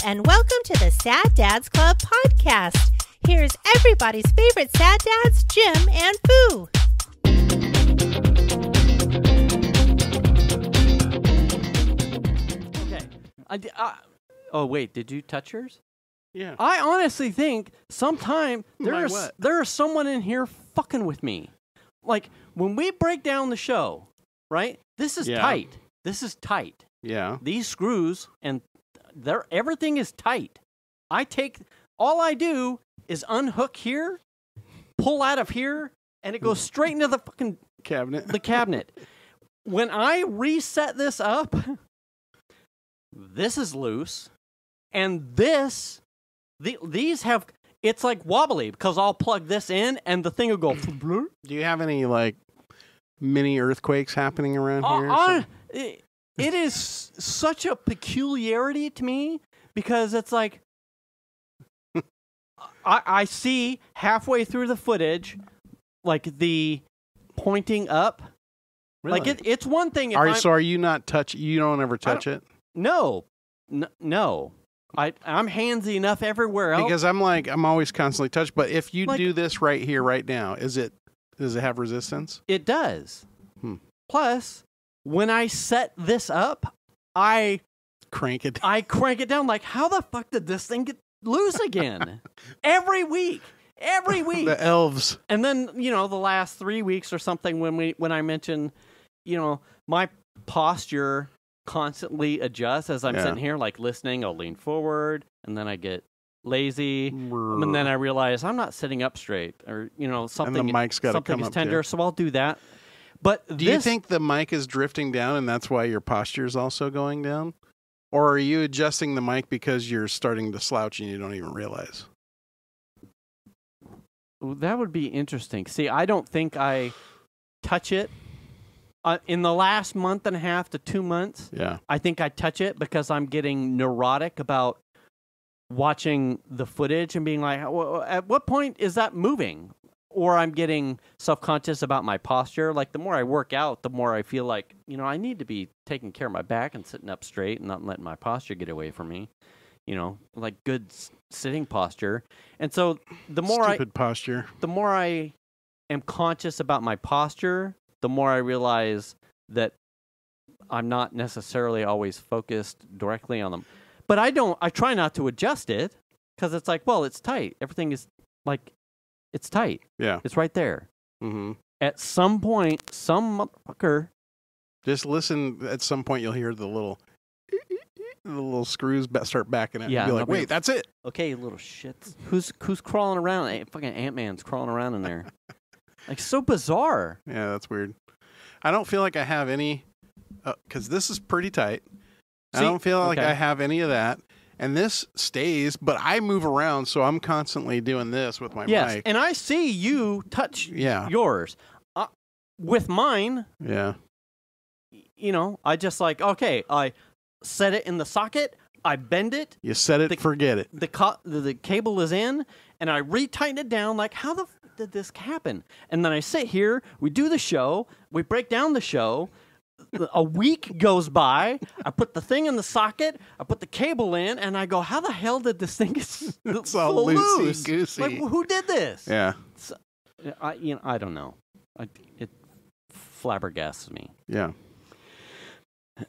and welcome to the Sad Dads Club podcast. Here's everybody's favorite sad dads, Jim and Fu. Okay. Oh, wait, did you touch yours? Yeah. I honestly think sometime there's someone in here fucking with me. Like, when we break down the show, right? This is tight. This is tight. Yeah. These screws, and everything is tight. All I do is unhook here, pull out of here, and it goes straight into the fucking cabinet. The cabinet. When I reset this up, this is loose, and these have, it's like wobbly because I'll plug this in and the thing will go. Do you have any like mini earthquakes happening around here? It is such a peculiarity to me because it's like I see halfway through the footage like the pointing up. Really? Like it's one thing. So are you not touch? You don't ever touch it? No. I'm handsy enough everywhere else. Because I'm always constantly touched. But if you do this right here, right now, does it have resistance? It does. Plus, when I set this up, I crank it down. Like, how the fuck did this thing get loose again? Every week. The elves. And then, the last 3 weeks or something when I mentioned, my posture constantly adjusts as I'm sitting here, like listening. I'll lean forward, and then I get lazy, and then I realize I'm not sitting up straight, or something. And the mic's got to come up tender, so I'll do that. But do you think the mic is drifting down, and that's why your posture is also going down, or are you adjusting the mic because you're starting to slouch and you don't even realize? That would be interesting. See, I don't think I touch it. In the last month and a half to 2 months, I think I touch it because I'm getting neurotic about watching the footage and being like, at what point is that moving? Or I'm getting self-conscious about my posture. Like, the more I work out, the more I feel like, I need to be taking care of my back and sitting up straight and not letting my posture get away from me. Like good sitting posture. And so the more the more I am conscious about my posture, the more I realize that I'm not necessarily always focused directly on them. But I try not to adjust it because it's like, well, it's tight. Everything is like, it's tight. Yeah. It's right there. Mm-hmm. At some point, some motherfucker. Just listen. At some point, you'll hear the little screws start backing out. Yeah. You'll be like, wait, that's it. Okay, you little shits. Who's crawling around? Fucking Ant-Man's crawling around in there. Like, so bizarre. Yeah, that's weird. I don't feel like I have any, because this is pretty tight. I don't feel like I have any of that. And this stays, but I move around, so I'm constantly doing this with my mic. And I see you touch yours. With mine, I just like, okay, I set it in the socket, I bend it. You set it, forget it. The cable is in, and I retighten it down. Like, how the did this happen? And then I sit here, we do the show, we break down the show. A week goes by, I put the thing in the socket, I put the cable in, and I go, how the hell did this thing get it's all loosey-goosey. Like, who did this? Yeah. So, I don't know. It flabbergasts me. Yeah.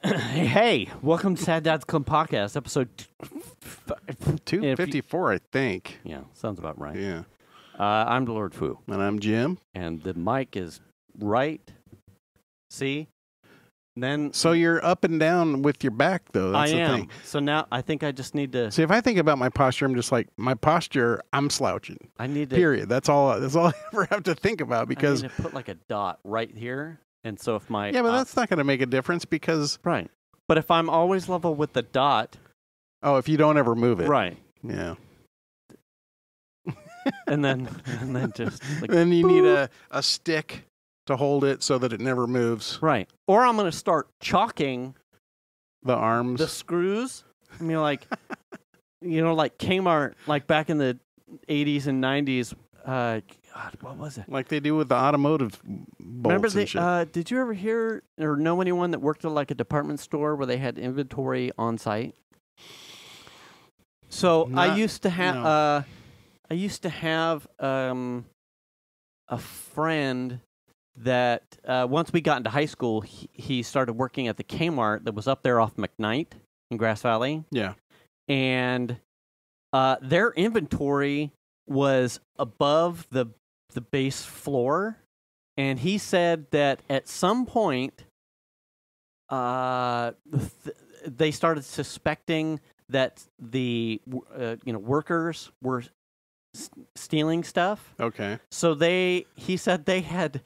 Hey, welcome to Sad Dads Club Podcast, episode 254, I think. Yeah, sounds about right. Yeah. I'm the Lord Fu. And I'm Jim. And the mic is right. See? Then so you're up and down with your back, though. That's the thing. So now I think I just need to. See, if I think about my posture, I'm just like, my posture, I'm slouching. I need to. Period. That's all I ever have to think about, because I need to put like a dot right here. And so if my. Yeah, but that's not going to make a difference because. Right. But if I'm always level with the dot. Oh, if you don't ever move it. Right. Yeah. and then just. Like, then you need a stick to hold it so that it never moves. Right. Or I'm going to start chalking the arms, the screws. I mean, like, like Kmart, like back in the 80s and 90s. God, what was it? Like they do with the automotive bolts. Remember, did you ever hear or know anyone that worked at like a department store where they had inventory on site? So I used to have a friend that once we got into high school, he started working at the Kmart that was up there off McKnight in Grass Valley. Yeah. And their inventory was above the base floor. And he said that at some point, they started suspecting that the workers were stealing stuff. Okay. So he said they had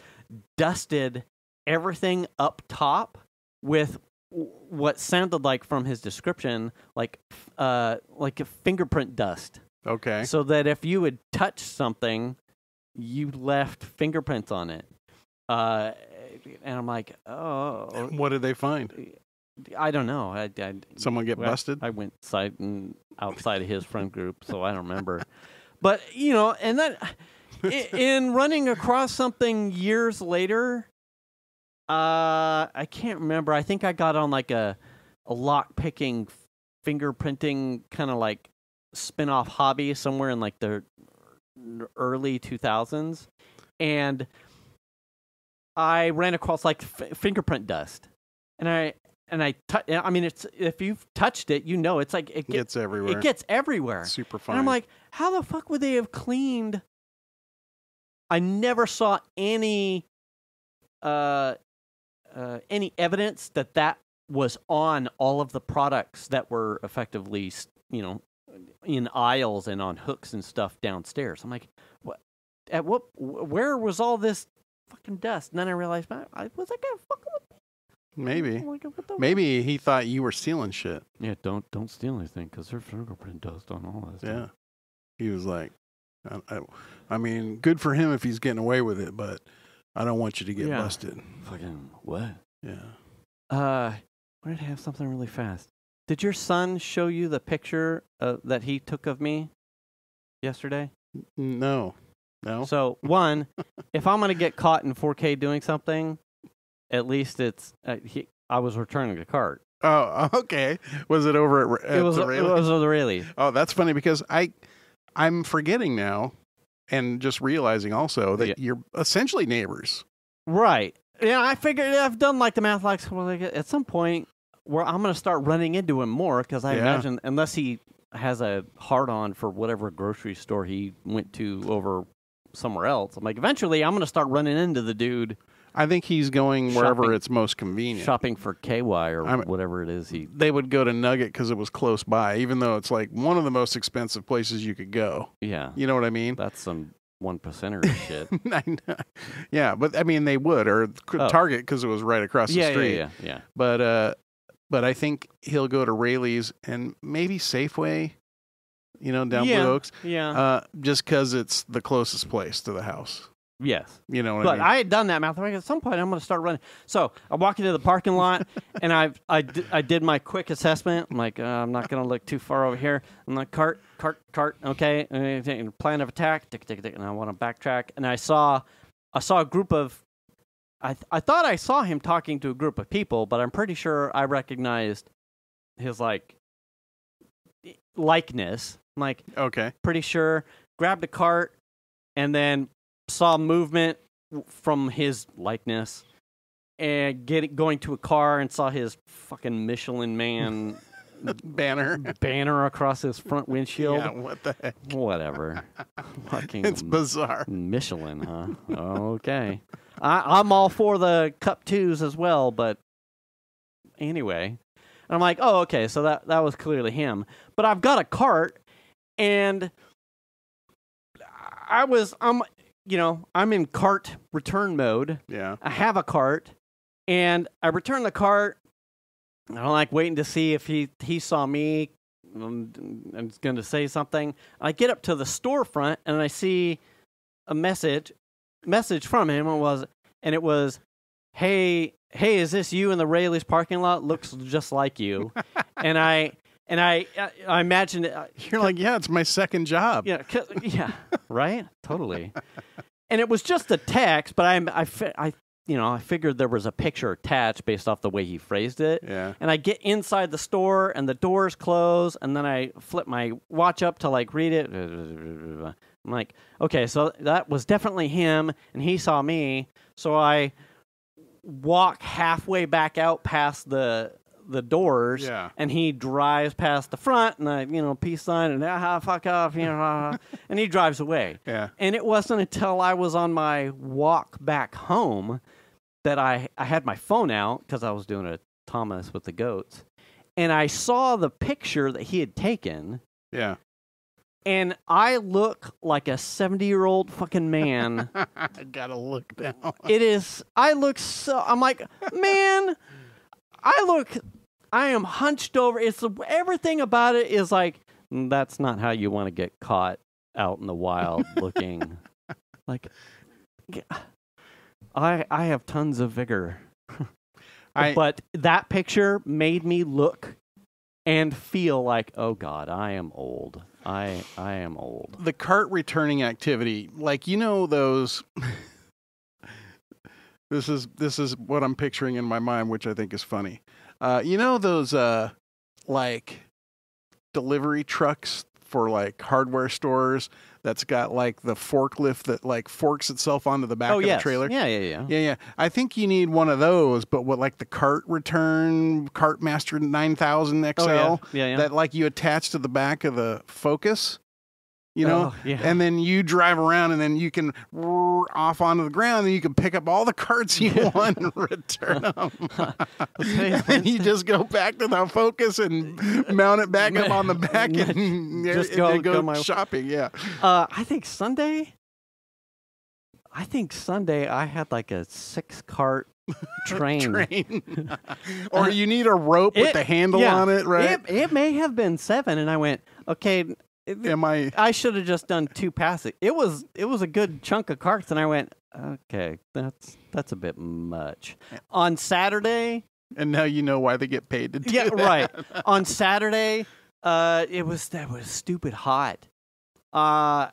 dusted everything up top with what sounded like, from his description, like a fingerprint dust. Okay. So that if you had touched something, you left fingerprints on it. And I'm like, oh. What did they find? I don't know. Someone get busted? I went outside of his friend group, so I don't remember. But, and then in running across something years later, I can't remember. I think I got on like a lock-picking, fingerprinting kind of like spin-off hobby somewhere in like the early 2000s. And I ran across like fingerprint dust. I mean, it's, if you've touched it, it's like it gets everywhere. It gets everywhere. It's super fine. And I'm like, how the fuck would they have cleaned? I never saw any evidence that was on all of the products that were effectively, in aisles and on hooks and stuff downstairs. I'm like, what? Where was all this fucking dust? And then I realized, was that guy fucking with me? Maybe. Maybe he thought you were stealing shit. Yeah, don't steal anything because there's fingerprint dust on all this. Yeah. He was like, I mean, good for him if he's getting away with it, but I don't want you to get busted. Fucking what? Yeah. I wanted to have something really fast. Did your son show you the picture that he took of me yesterday? No. So, one, if I'm going to get caught in 4K doing something, at least it's I was returning the cart. Oh, okay. Was it over at the Rayleigh? It was at the Rayleigh. Oh, that's funny because I'm forgetting now and just realizing also that you're essentially neighbors. Right. Yeah, I figured I've done like the math, like at some point where I'm going to start running into him more because I imagine unless he has a hard-on for whatever grocery store he went to over somewhere else, I'm like, eventually I'm going to start running into the dude. I think he's going wherever it's most convenient. Shopping for KY or whatever it is. They would go to Nugget because it was close by, even though it's like one of the most expensive places you could go. Yeah. You know what I mean? That's some 1%er shit. Yeah, but I mean, they would, or Target because it was right across the street. Yeah. But I think he'll go to Rayleigh's and maybe Safeway, down Blue Oaks. Yeah. Just because it's the closest place to the house. Yes. You know what I mean? But I had done that math. At some point, I'm going to start running. So I walk into the parking lot, and I did my quick assessment. I'm like, I'm not going to look too far over here. I'm like, cart, okay. And plan of attack, tick, and I want to backtrack. And I saw a group of, I thought I saw him talking to a group of people, but I'm pretty sure I recognized his, likeness. I'm like, okay. Pretty sure. Grabbed a cart, and then saw movement from his likeness and going to a car and saw his fucking Michelin Man banner across his front windshield. Yeah, what the heck? Whatever. Fucking it's bizarre. Michelin, huh? Okay. I'm all for the Cup 2s as well, but anyway. And I'm like, oh, okay, so that was clearly him. But I've got a cart, and I'm in cart return mode. Yeah. I have a cart, and I return the cart. I'm waiting to see if he saw me. I'm going to say something. I get up to the storefront, and I see a message from him. It was, hey, is this you in the Rayleigh's parking lot? Looks just like you. And I imagine it. You're like, yeah, it's my second job. Yeah, right? Totally. And it was just a text, but I I figured there was a picture attached based off the way he phrased it. Yeah. And I get inside the store, and the doors close, and then I flip my watch up to, like, read it. I'm like, okay, so that was definitely him, and he saw me. So I walk halfway back out past the doors, and he drives past the front, and I, peace sign, and fuck off, and he drives away. Yeah. And it wasn't until I was on my walk back home that I had my phone out, because I was doing a Thomas with the goats, and I saw the picture that he had taken. Yeah. And I look like a 70-year-old fucking man. I gotta look down. I'm like, man, I am hunched over. Everything about it is like, that's not how you want to get caught out in the wild looking. Like, I have tons of vigor. But that picture made me look and feel like, oh God, I am old. I am old. The cart returning activity, like, those. This is what I'm picturing in my mind, which I think is funny. Those like delivery trucks for like hardware stores that's got like the forklift that like forks itself onto the back of the trailer. Yeah. I think you need one of those, but what, like the cart Master 9000 XL that like you attach to the back of the Focus. And then you drive around, and then you can off onto the ground, and you can pick up all the carts you want and return them. And you just go back to the Focus and mount it back up on the back and just go shopping. Yeah. I think Sunday I had like a 6-cart train. Or you need a rope with the handle on it, right? It may have been 7, and I went, okay. I should have just done 2 passes. It was a good chunk of carts, and I went, okay, that's a bit much. On Saturday, and now you know why they get paid to do that. Right. On Saturday, that was stupid hot. There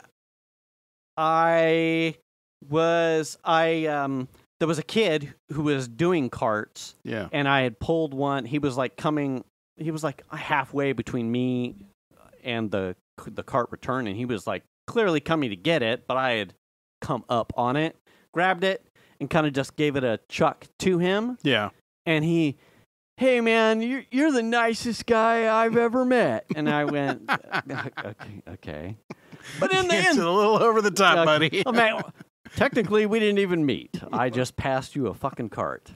was a kid who was doing carts. Yeah. And I had pulled one. He was like halfway between me and the cart return, and he was like clearly coming to get it, but I had come up on it, grabbed it, and kind of just gave it a chuck to him. Yeah. And hey man, you're the nicest guy I've ever met. And I went, okay. But in the end, it's a little over the top, buddy. I mean, technically, we didn't even meet. I just passed you a fucking cart.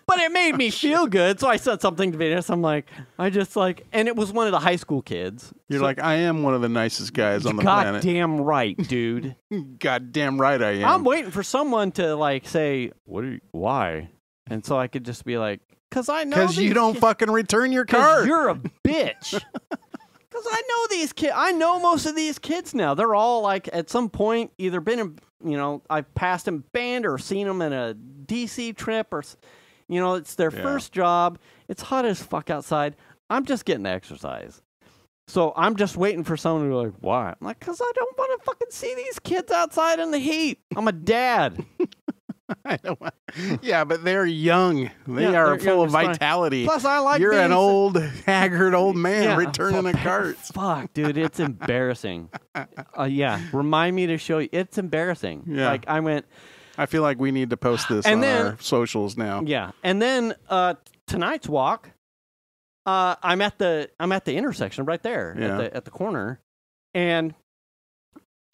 But it made me feel good, so I said something to Venus. I'm like, and it was one of the high school kids. You're like, I am one of the nicest guys on the planet. Goddamn right, dude. Goddamn right I am. I'm waiting for someone to like say, why? And so I could just be like, because I know. Because you don't fucking return your cart. You're a bitch. Because I know these kids. I know most of these kids now. They're all like, at some point, either been in, I've passed them band or seen them in a DC trip or. It's their first job. It's hot as fuck outside. I'm just getting the exercise. So I'm just waiting for someone to be like, why? I'm like, because I don't want to fucking see these kids outside in the heat. I'm a dad. I know. Yeah, but they're young. They are full of vitality. Plus, I like You're an old, haggard old man returning a cart. Fuck, dude, it's embarrassing. Remind me to show you. It's embarrassing. Yeah. Like, I feel like we need to post this on our socials now. Yeah, and then tonight's walk, I'm at the intersection right there at the corner, and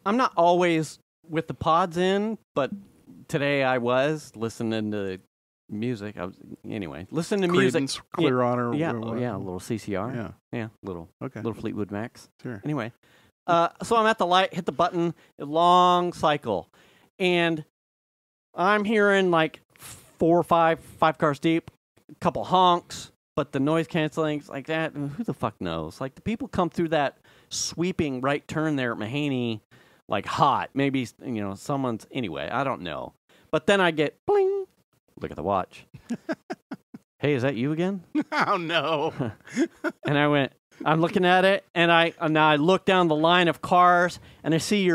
I'm not always with the pods in, but today I was listening to music. Listening to music. Clear Honor. Yeah, a little CCR. Yeah, little Fleetwood Macs. Sure. Anyway, so I'm at the light, hit the button, a long cycle, and I'm hearing like 4 or 5 cars deep, a couple honks, but the noise canceling's like that. Who the fuck knows? Like, the people come through that sweeping right turn there at Mahaney like hot. Maybe, someone's, anyway, I don't know. But then I get bling, look at the watch. Hey, is that you again? Oh, no. And I'm looking at it, and I look down the line of cars, and I see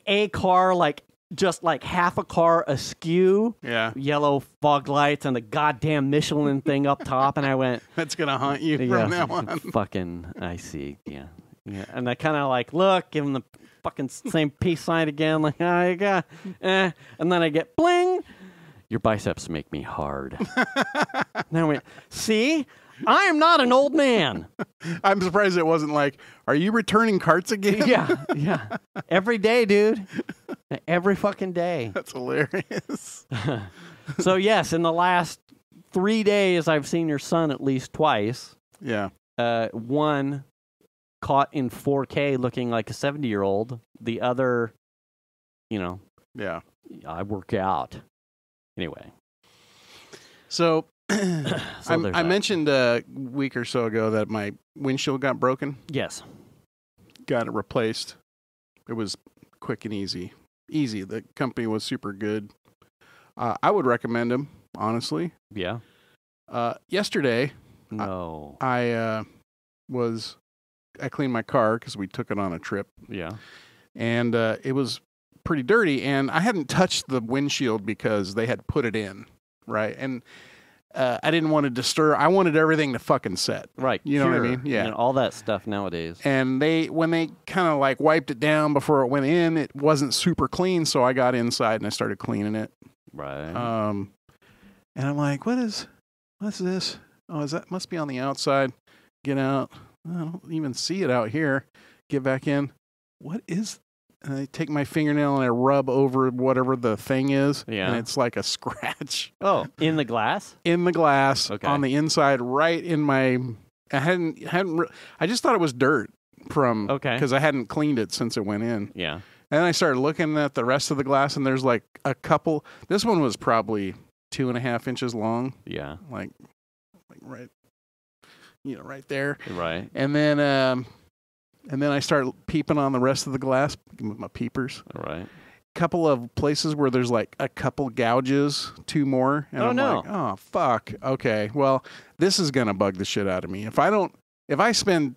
a car like just like half a car askew. Yeah. Yellow fog lights and the goddamn Michelin thing up top. And I went, that's going to haunt you from now on. Fucking, I see. Yeah. And I kind of like, look, give him the fucking same peace sign again. Like, oh, you got, and then I get bling. Your biceps make me hard. Then I went, see? I am not an old man. I'm surprised it wasn't like, are you returning carts again? Yeah. Every day, dude. Every fucking day. That's hilarious. So, yes, in the last 3 days, I've seen your son at least twice. Yeah. One caught in 4K looking like a 70-year-old. The other, Yeah. I work out. Anyway. So... I mentioned a week or so ago that my windshield got broken. Yes. Got it replaced. It was quick and easy. The company was super good. I would recommend them, honestly. Yeah. Yesterday, no, I cleaned my car because we took it on a trip. Yeah. And it was pretty dirty, and I hadn't touched the windshield because they had put it in, right? And I didn't want to disturb. I wanted everything to fucking set. Right. You know what I mean? Yeah. All that stuff nowadays. And when they kind of like wiped it down before it went in, it wasn't super clean. So I got inside and I started cleaning it. Right. And I'm like, what's this? Oh, must be on the outside. Get out. I don't even see it out here. Get back in. What is? And I take my fingernail and I rub over whatever the thing is. Yeah. And it's like a scratch. Oh, in the glass? In the glass. Okay. On the inside, right in my... I just thought it was dirt from... Okay. Because I hadn't cleaned it since it went in. Yeah. And then I started looking at the rest of the glass, and there's like a couple... This one was probably 2.5 inches long. Yeah. Like right... right there. Right. And then I start peeping on the rest of the glass with my peepers. All right. Couple of places where there's like a couple gouges, 2 more. And I'm like, oh, fuck. Okay. Well, this is going to bug the shit out of me. If I spend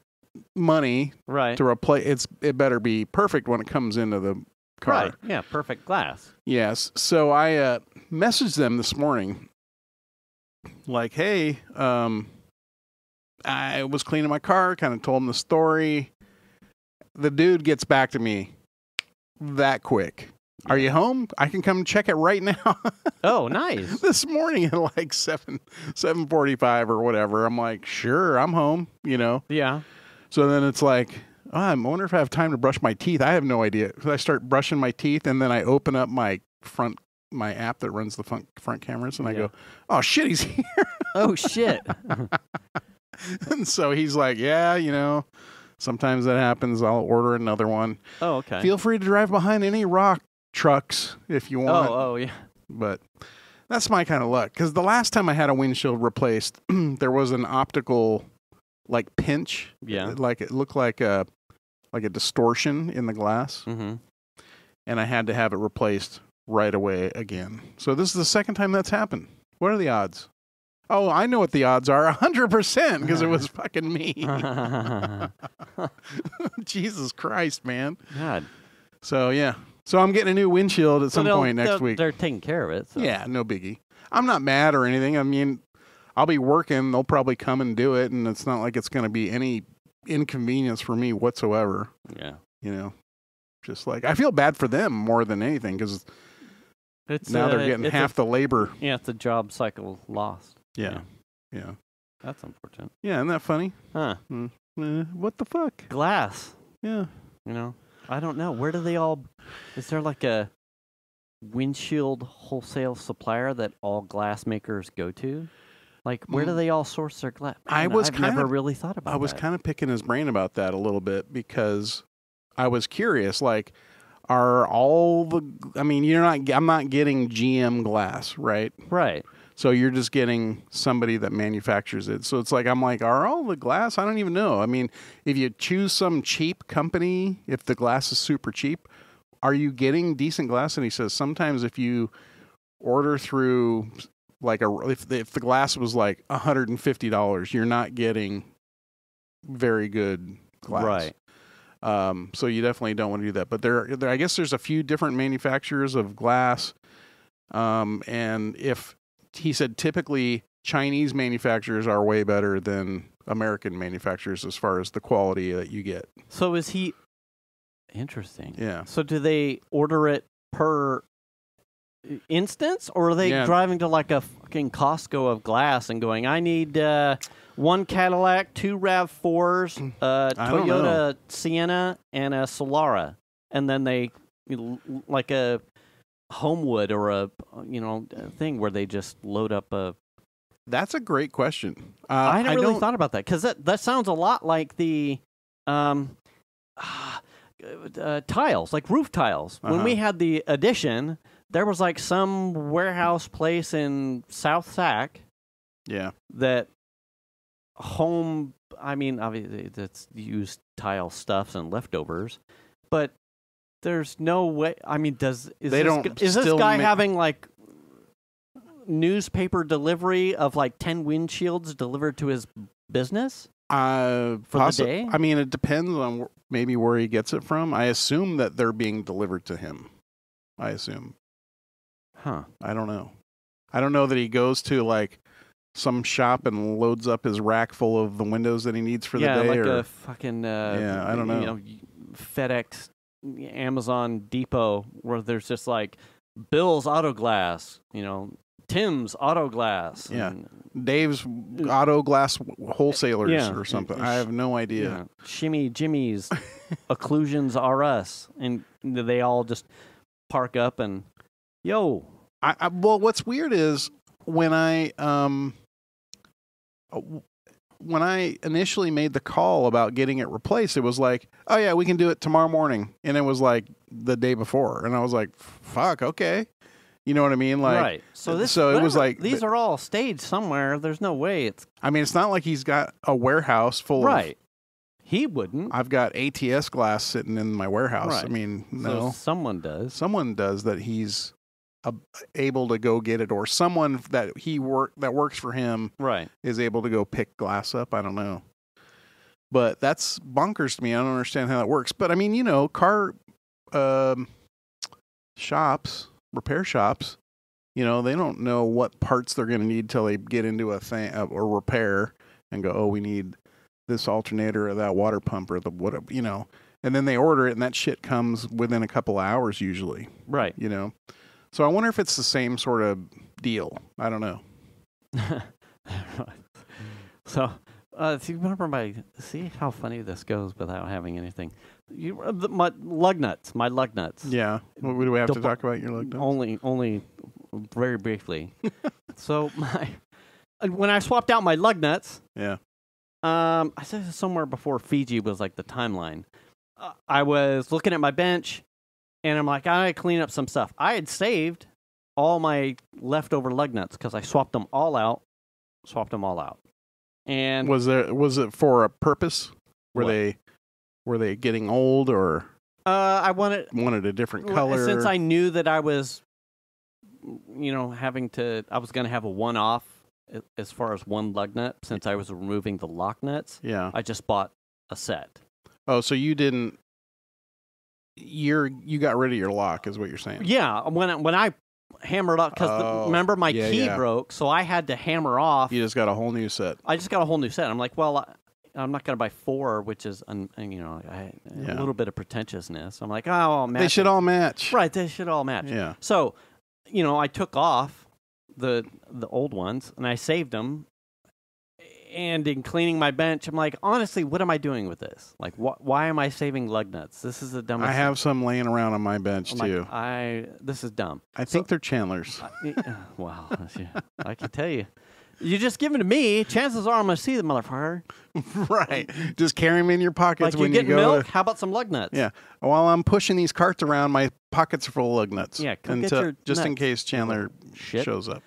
money to replace, it better be perfect when it comes into the car. Right. Yeah. Perfect glass. Yes. So I messaged them this morning like, hey, I was cleaning my car, kind of told them the story. The dude gets back to me that quick. Are you home? I can come check it right now. Oh, nice. This morning at like 7:45 or whatever. I'm like, sure, I'm home, Yeah. So then it's like, I wonder if I have time to brush my teeth. I have no idea. So I start brushing my teeth, and then I open up my app that runs the front cameras, and I go, oh, shit, he's here. Oh, shit. And so he's like, yeah, sometimes that happens. I'll order another one. Oh, okay. Feel free to drive behind any rock trucks if you want. Oh, yeah. But that's my kind of luck. Because the last time I had a windshield replaced, there was an optical, like, pinch. Yeah. Like, it looked like a distortion in the glass. Mm-hmm. And I had to have it replaced right away again. So this is the second time that's happened. What are the odds? Oh, I know what the odds are. 100% because it was fucking me. Jesus Christ, man. God. So, yeah. So I'm getting a new windshield at some point next week. They're taking care of it. So. Yeah, no biggie. I'm not mad or anything. I mean, I'll be working. They'll probably come and do it, and it's not like it's going to be any inconvenience for me whatsoever. Yeah. Just like, I feel bad for them more than anything because now they're getting half the labor. Yeah, it's a job cycle lost. Yeah. That's unfortunate. Yeah, isn't that funny? Huh. What the fuck? Glass. Yeah. I don't know. Where do they all... Is there like a windshield wholesale supplier that all glass makers go to? Like, where do they all source their glass? I've never really thought about that. I was kind of picking his brain about that a little bit because I was curious, like, are all the... I mean, I'm not getting GM glass, right? Right. So you're just getting somebody that manufactures it. So it's like, I'm like, are all the glass? I don't even know. I mean, if you choose some cheap company, if the glass is super cheap, are you getting decent glass? And he says, sometimes if you order through like if the glass was like $150, you're not getting very good glass. Right. So you definitely don't want to do that. But there, I guess there's a few different manufacturers of glass. And if he said typically Chinese manufacturers are way better than American manufacturers as far as the quality that you get. So is he interesting? Yeah. So do they order it per instance, or are they driving to like a fucking Costco of glass and going, I need 1 Cadillac, 2 RAV4s, Toyota Sienna, and a Solara, and then they like a Homewood or a thing where they just load up a. That's a great question. I hadn't really thought about that, because that sounds a lot like the tiles, like roof tiles. When we had the addition, there was like some warehouse place in South Sac. Yeah. That obviously that's used tile stuffs and leftovers, but there's no way. I mean, is this guy having like newspaper delivery of like 10 windshields delivered to his business for the day? I mean, it depends on maybe where he gets it from. I assume that they're being delivered to him. I assume. Huh. I don't know. I don't know that he goes to like some shop and loads up his rack full of the windows that he needs for the day. Yeah, like a fucking I don't know. FedEx, Amazon Depot, where there's just like Bill's Auto Glass, Tim's Auto Glass. Yeah. Dave's Auto Glass Wholesalers or something. I have no idea. Yeah. Shimmy Jimmy's Occlusions R Us. And they all just park up and, yo. Well, what's weird is when I initially made the call about getting it replaced, it was like, oh yeah, we can do it tomorrow morning. And it was like the day before. And I was like, fuck, okay. You know what I mean? Like, right. So it was like these are all staged somewhere. There's no way it's. I mean, it's not like he's got a warehouse full of. He wouldn't. I've got ATS glass sitting in my warehouse. Right. I mean, no. So someone does. Someone does that. He's able to go get it, or someone that that works for him is able to go pick glass up. I don't know. But that's bonkers to me. I don't understand how that works. But I mean, car shops. Repair shops, they don't know what parts they're going to need till they get into a thing or repair and go, oh, we need this alternator or that water pump or the whatever, and then they order it and that shit comes within a couple of hours usually. Right. So I wonder if it's the same sort of deal. I don't know. So, see how funny this goes without having anything. My lug nuts. Yeah. Do we have to talk about your lug nuts? Only very briefly. So when I swapped out my lug nuts, I said this somewhere before Fiji was like the timeline. I was looking at my bench, and I'm like, I gotta clean up some stuff. I had saved all my leftover lug nuts because I swapped them all out. And was it for a purpose? Were they getting old, or I wanted a different color? Since I knew that I was, I was going to have a one-off as far as one lug nut, since I was removing the lock nuts. Yeah, I just bought a set. Oh, so you didn't? You got rid of your lock, is what you're saying? Yeah, when I hammered up, because remember my key broke, so I had to hammer off. You just got a whole new set. I just got a whole new set. I'm like, well, I'm not going to buy 4, which is a little bit of pretentiousness. I'm like, oh, I'll match. They should all match. Right, they should all match. Yeah. So, I took off the old ones and I saved them. And in cleaning my bench, I'm like, honestly, what am I doing with this? Like, why am I saving lug nuts? This is the dumbest. I have some laying around on my bench too. This is dumb. I think they're Chandler's. Wow, I can tell you. You just give them to me. Chances are I'm going to see the motherfucker. Right. Just carry them in your pockets like when you go. Milk? How about some lug nuts? Yeah. While I'm pushing these carts around, my pockets are full of lug nuts. Yeah. Get your just nuts. In case Chandler shows up.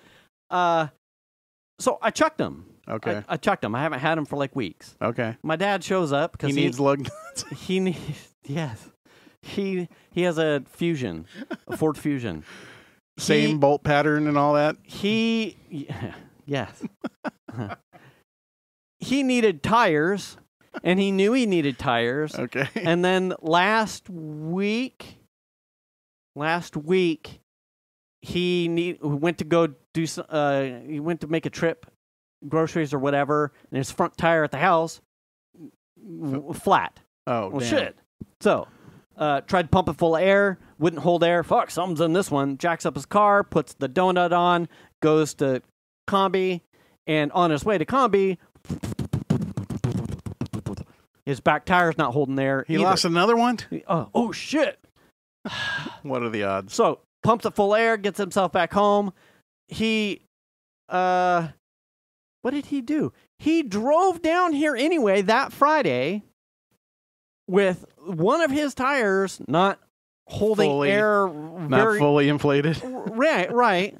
So I chucked them. Okay. I chucked them. I haven't had them for like weeks. Okay. My dad shows up because he needs lug nuts. He needs. Yes. He has a Fusion, a Ford Fusion. Same bolt pattern and all that. Yes. He needed tires, and he knew he needed tires. Okay. And then last week, he went to go do. He went to make a trip, groceries or whatever, and his front tire at the house flat. Oh, well, damn. shit. So, tried to pump it full of air, wouldn't hold air. Fuck, something's in this one. Jacks up his car, puts the donut on, goes to Combi, and on his way to Combi, his back tire's not holding air. He either. lost another one? Oh, shit. What are the odds? So, pumps it full of air, gets himself back home. He, what did he do? He drove down here anyway that Friday with one of his tires not holding air. Not fully inflated. Right.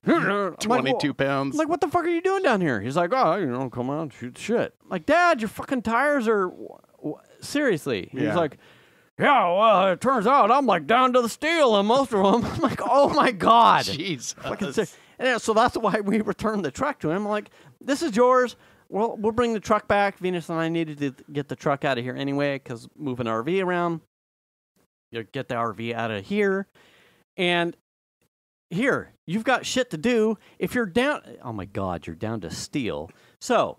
22 pounds. Like, what the fuck are you doing down here? He's like, come on, shoot shit. Like, Dad, your fucking tires are... Seriously. He's like, yeah, well, it turns out I'm like down to the steel on most of them. I'm like, oh my God. Jesus. And so that's why we returned the truck to him. I'm like, this is yours. We'll bring the truck back. Venus and I needed to get the truck out of here anyway because moving RV around. You get the RV out of here. And here, you've got shit to do. If you're down... Oh my God, you're down to steel. So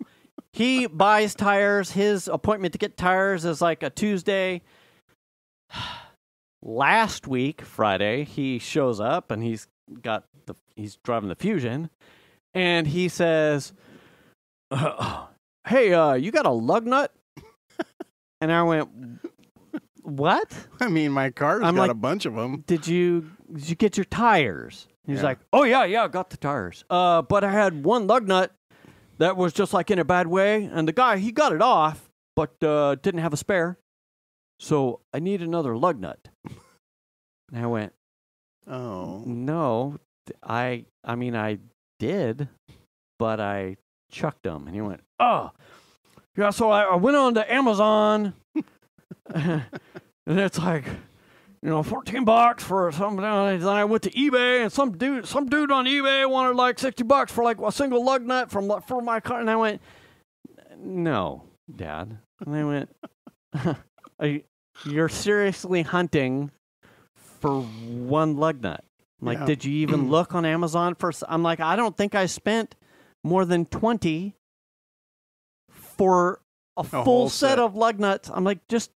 he buys tires. His appointment to get tires is like a Tuesday. Last week, Friday, he shows up and he's driving the Fusion, and he says, "Hey, you got a lug nut?" And I went, "What?" I mean, my car's got like, a bunch of them. Did you get your tires? He's like, "Oh yeah, I got the tires. But I had one lug nut that was just like in a bad way, and the guy he got it off, but didn't have a spare." So I need another lug nut. And I went, oh. No, I mean, I did, but I chucked them. And he went, oh. Yeah, so I went on to Amazon, and it's like, $14 for something. And then I went to eBay, and some dude on eBay wanted like $60 for like a single lug nut for my car. And I went, no, Dad. And they went, you're seriously hunting for one lug nut. I'm like, did you even look on Amazon for... I'm like, I don't think I spent more than $20 for a full set of lug nuts. I'm like, just...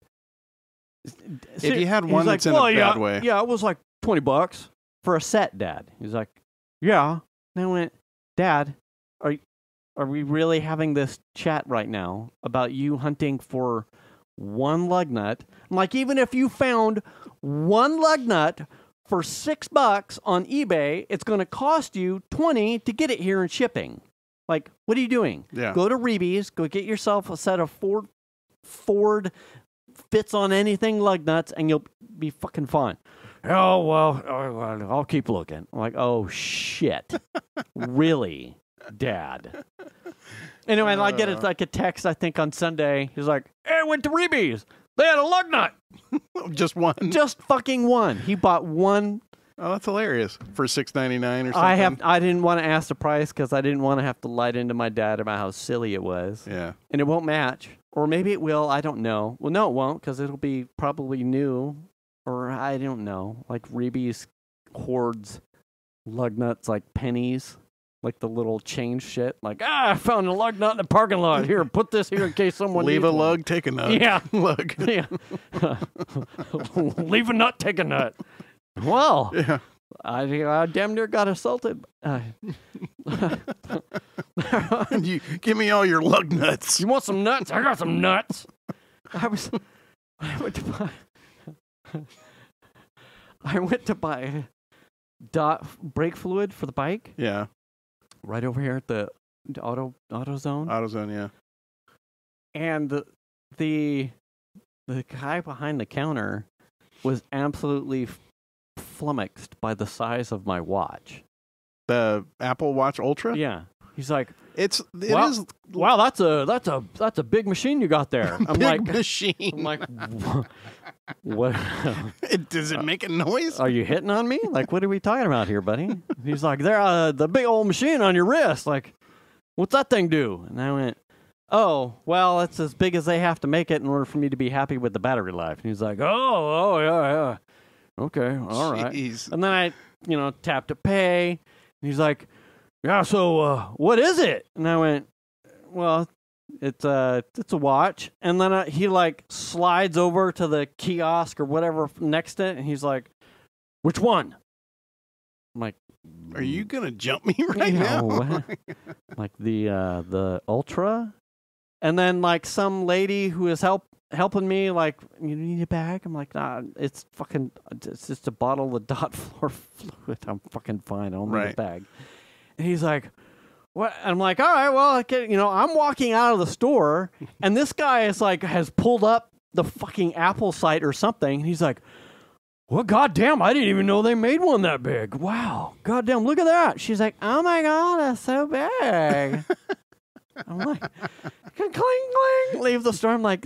If you had one that's in a bad way. Yeah, it was like $20 for a set, Dad. He's like, yeah. And I went, Dad, are we really having this chat right now about you hunting for one lug nut? I'm like, even if you found one lug nut for $6 on eBay, it's going to cost you $20 to get it here in shipping. Like, what are you doing? Yeah. Go to Reeby's, go get yourself a set of Ford fits on anything lug nuts, and you'll be fucking fine. Oh, well, I'll keep looking. I'm like, oh, shit. Really, Dad? Anyway, I get it like a text, I think, on Sunday. He's like, hey, I went to Reeby's. They had a lug nut. Just one? Just fucking one. He bought one. Oh, that's hilarious. For $6.99 or something? I didn't want to ask the price because I didn't want to have to lie into my dad about how silly it was. Yeah. And it won't match. Or maybe it will. I don't know. Well, no, it won't because it'll be probably new. Or I don't know. Like Reeby's hoards lug nuts like pennies. Like the little change shit. Like, I found a lug nut in the parking lot. Here, put this here in case someone leave needs a lug, take a nut. Yeah. Lug. Yeah. Leave a nut, take a nut. Well, yeah. I damn near got assaulted. You give me all your lug nuts. You want some nuts? I got some nuts. I went to buy brake fluid for the bike. Yeah. Right over here at the AutoZone. AutoZone, yeah. And the guy behind the counter was absolutely flummoxed by the size of my watch. The Apple Watch Ultra? Yeah. He's like, it is. Wow, that's a big machine you got there. I'm big machine. I'm like, what? Does it make a noise? Are you hitting on me? Like, what are we talking about here, buddy? He's like, there, the big old machine on your wrist. Like, what's that thing do? And I went, oh, well, it's as big as they have to make it in order for me to be happy with the battery life. And he's like, oh, yeah. Okay, all right. Jeez. And then I, tapped to pay. And he's like, yeah, so what is it? And I went, well, it's a watch. And then he like slides over to the kiosk or whatever next to it, and he's like, which one? I'm like, are you gonna jump me right now? Like the Ultra, and then like some lady who is helping me, like, you need a bag? I'm like, nah, it's just a bottle of dot floor fluid. I'm fucking fine. I don't need a bag. And he's like, what? And I'm like, all right, well, I'm walking out of the store, and this guy is like, has pulled up the fucking Apple site or something. And he's like, well, goddamn, I didn't even know they made one that big. Wow, goddamn, look at that. She's like, oh my God, that's so big. I'm like, cling, cling, leave the store. I'm like,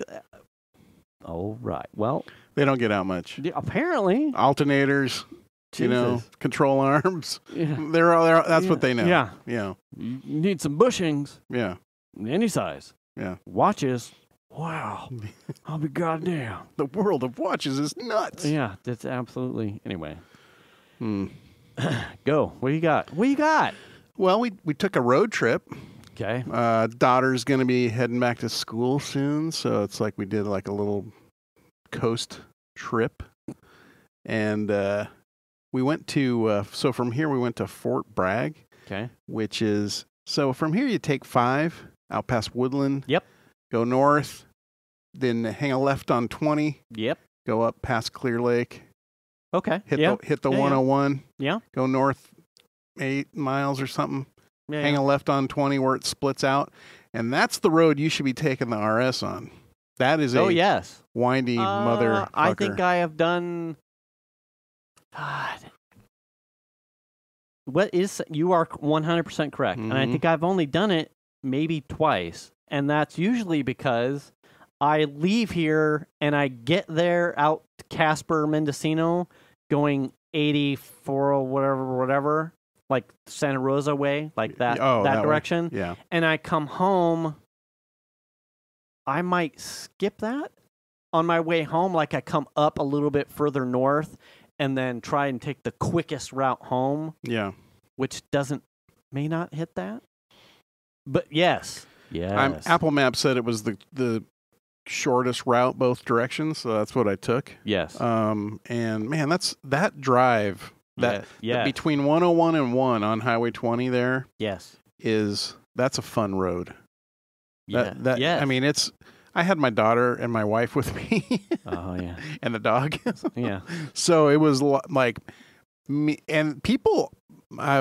oh, right. Well, they don't get out much. Apparently. Alternators, control arms. Yeah. They're all there. That's what they know. Yeah. Yeah. You need some bushings. Yeah. Any size. Yeah. Watches. Wow. I'll be goddamn. The world of watches is nuts. Yeah, that's absolutely. Anyway. Go. What do you got? What do you got? Well, we took a road trip. Okay. Daughter's going to be heading back to school soon, so it's like we did like a little coast trip. And we went to, so from here we went to Fort Bragg. Okay. Which is, so from here you take 5 out past Woodland. Yep. Go north, then hang a left on 20. Yep. Go up past Clear Lake. Okay. Hit the 101. Yeah. Go north 8 miles or something. Yeah, hang a left on 20 where it splits out. And that's the road you should be taking the RS on. That is a windy mother. I think I have done. God. You are 100% correct. And I think I've only done it maybe twice. And that's usually because I leave here and I get there out Casper, Mendocino, going 84 or whatever, like Santa Rosa way, like that direction. Way. Yeah. And I come home. I might skip that on my way home. Like I come up a little bit further north and then try and take the quickest route home. Yeah. Which may not hit that. But yes. Yes. Apple Maps said it was the shortest route both directions, so that's what I took. Yes. And man, that drive between 101 and 1 on Highway 20 there. Yes. That's a fun road. Yeah. I mean, I had my daughter and my wife with me. Oh yeah. And the dog. Yeah. So it was like me and people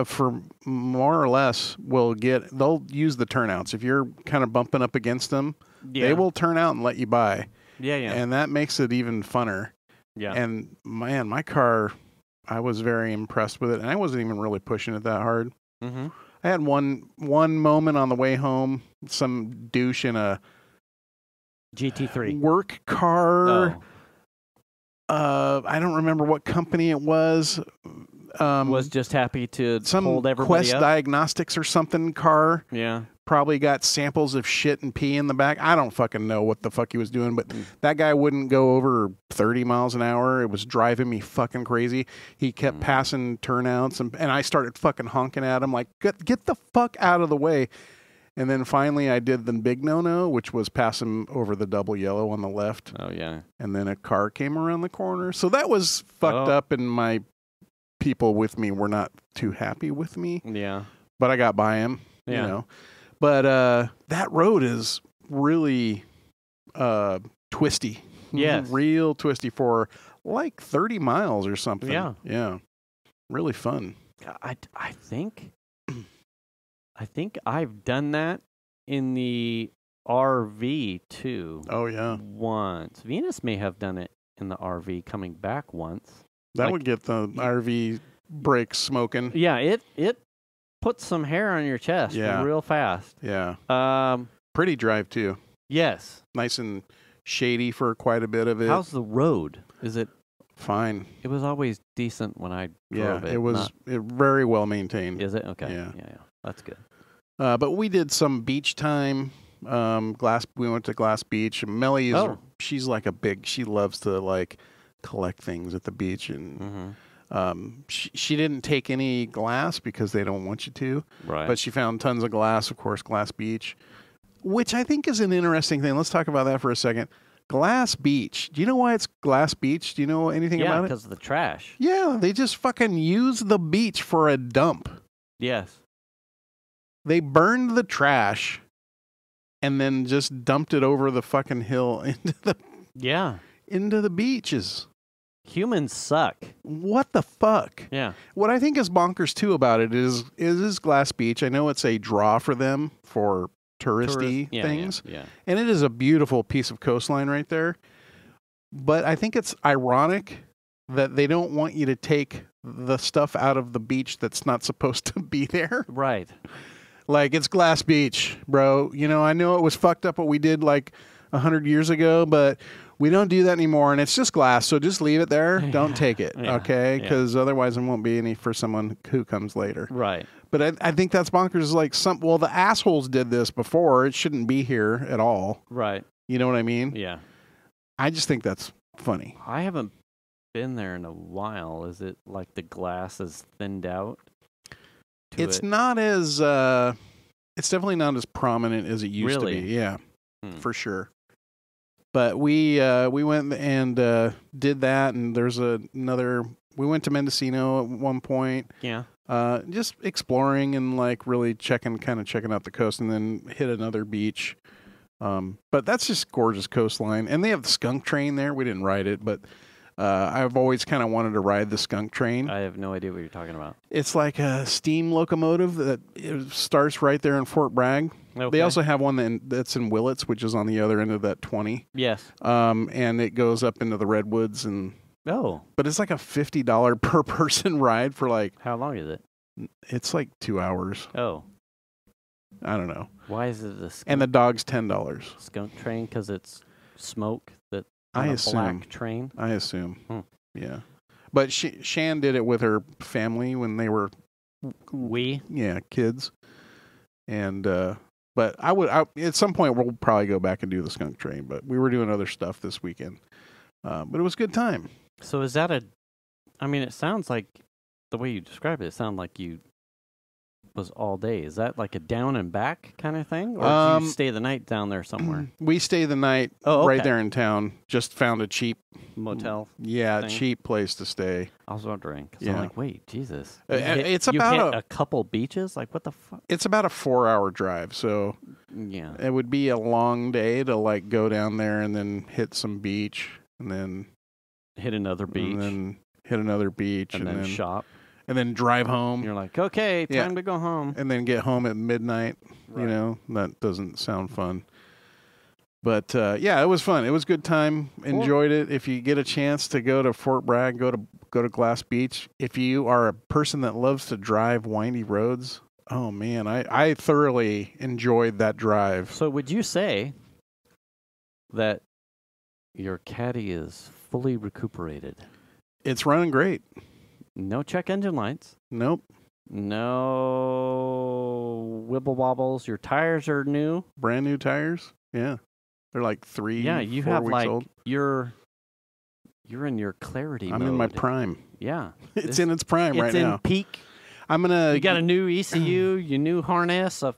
for more or less they'll use the turnouts. If you're kind of bumping up against them, they will turn out and let you by. Yeah, yeah. And that makes it even funner. Yeah. And man, my car, I was very impressed with it, and I wasn't even really pushing it that hard. Mm-hmm. I had one moment on the way home, some douche in a GT3 work car. I don't remember what company it was. Was just happy to hold everybody Quest up. Diagnostics or something car. Yeah. Probably got samples of shit and pee in the back. I don't fucking know what the fuck he was doing, but that guy wouldn't go over 30 miles an hour. It was driving me fucking crazy. He kept passing turnouts, and I started fucking honking at him like, get the fuck out of the way. And then finally I did the big no-no, which was pass him over the double yellow on the left. Oh, yeah. And then a car came around the corner. So that was fucked up, and my people with me were not too happy with me. Yeah. But I got by him, you know. But that road is really twisty. Yes. Real twisty for like 30 miles or something. Yeah. Yeah. Really fun. I think I've done that in the RV too. Oh, yeah. Once. Venus may have done it in the RV coming back once. That would get the RV brakes smoking. Yeah, it puts some hair on your chest real fast. Yeah. Pretty drive too. Yes. Nice and shady for quite a bit of it. How's the road? Is it fine? It was always decent when I drove it. It was very well maintained. Is it? Okay. Yeah. Yeah. That's good. But we did some beach time Glass. We went to Glass Beach. Melly is she's like she loves to like collect things at the beach, and she didn't take any glass because they don't want you to. Right. But she found tons of glass, of course, Glass Beach, which I think is an interesting thing. Let's talk about that for a second. Glass Beach. Do you know why it's Glass Beach? Do you know anything about it? Yeah, because of the trash. Yeah, they just fucking use the beach for a dump. Yes. They burned the trash and then just dumped it over the fucking hill into the beaches. Humans suck. What the fuck? Yeah. What I think is bonkers too about it is Glass Beach. I know it's a draw for them for touristy things. Yeah. And it is a beautiful piece of coastline right there. But I think it's ironic that they don't want you to take the stuff out of the beach that's not supposed to be there. Right. Like, it's Glass Beach, bro. You know, I know it was fucked up what we did like 100 years ago, but we don't do that anymore, and it's just glass, so just leave it there. Don't take it, okay? Because otherwise there won't be any for someone who comes later. Right. But I think that's bonkers. Like, the assholes did this before. It shouldn't be here at all. Right. You know what I mean? Yeah. I just think that's funny. I haven't been there in a while. Is it like the glass is thinned out? It's not as, it's definitely not as prominent as it used to be. Yeah, for sure. But we went and did that, and there's another. We went to Mendocino at one point. Yeah. Just exploring and like really checking out the coast, and then hit another beach. But that's just gorgeous coastline, and they have the skunk train there. We didn't ride it, but I've always kind of wanted to ride the skunk train. I have no idea what you're talking about. It's like a steam locomotive that starts right there in Fort Bragg. Okay. They also have one that's in Willits, which is on the other end of that 20. Yes. And it goes up into the redwoods and. Oh. But it's like a $50 per person ride for like. How long is it? It's like 2 hours. Oh. I don't know. Why is it a skunk? And the dog's $10. Skunk train because it's smoke that. I assume. Black train. I assume. Yeah. But Shan did it with her family when they were. Kids. And. But at some point we'll probably go back and do the skunk train. But we were doing other stuff this weekend. But it was a good time. So is that it sounds like the way you describe it sounds like you was all day. Is that like a down and back kind of thing? Or did you stay the night down there somewhere? We stayed the night right there in town. Just found a cheap motel. Yeah, cheap place to stay. I was wondering. Because I'm like, wait, Jesus. It's you about hit a couple beaches? Like, what the fuck? It's about a 4-hour drive. So yeah, it would be a long day to like go down there and then hit some beach and then hit another beach. And then hit another beach. And then shop. And then drive home. You're like, okay, time to go home. And then get home at midnight. Right. You know, that doesn't sound fun. But, it was fun. It was a good time. Enjoyed it. If you get a chance to go to Fort Bragg, go to Glass Beach. If you are a person that loves to drive windy roads, oh, man, I thoroughly enjoyed that drive. So would you say that your Caddy is fully recuperated? It's running great. No check engine lights. Nope. No wibble wobbles. Your tires are new. Brand new tires. Yeah. They're like 3 weeks old. Yeah, you have like old. You're in your clarity mode. I'm in my prime. Yeah. It's in its prime right now. It's in peak. You got a new ECU, your new harness, a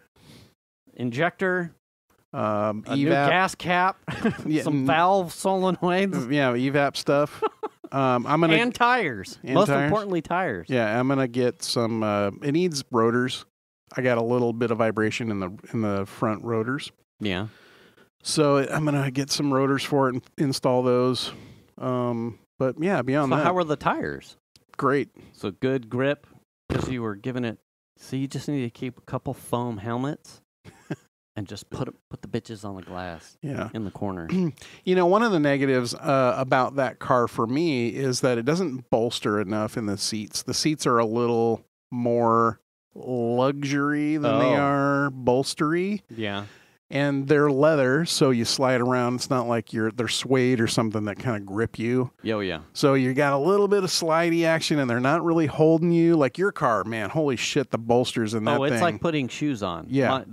injector, a new gas cap, some valve solenoids. Yeah, evap stuff. And tires. Most importantly, tires. Yeah, I'm gonna get some. It needs rotors. I got a little bit of vibration in the front rotors. Yeah. So I'm gonna get some rotors for it and install those. But yeah, beyond that. So how were the tires? Great. So good grip because you were giving it. So you just need to keep a couple foam helmets. And just put the bitches on the glass in the corner. You know, one of the negatives about that car for me is that it doesn't bolster enough in the seats. The seats are a little more luxury than they are bolstery. Yeah. And they're leather, so you slide around. It's not like they're suede or something that kind of grip you. Oh, yeah. So you got a little bit of slidey action, and they're not really holding you. Like your car, man, holy shit, the bolsters in that thing. Oh, it's like putting shoes on. Yeah.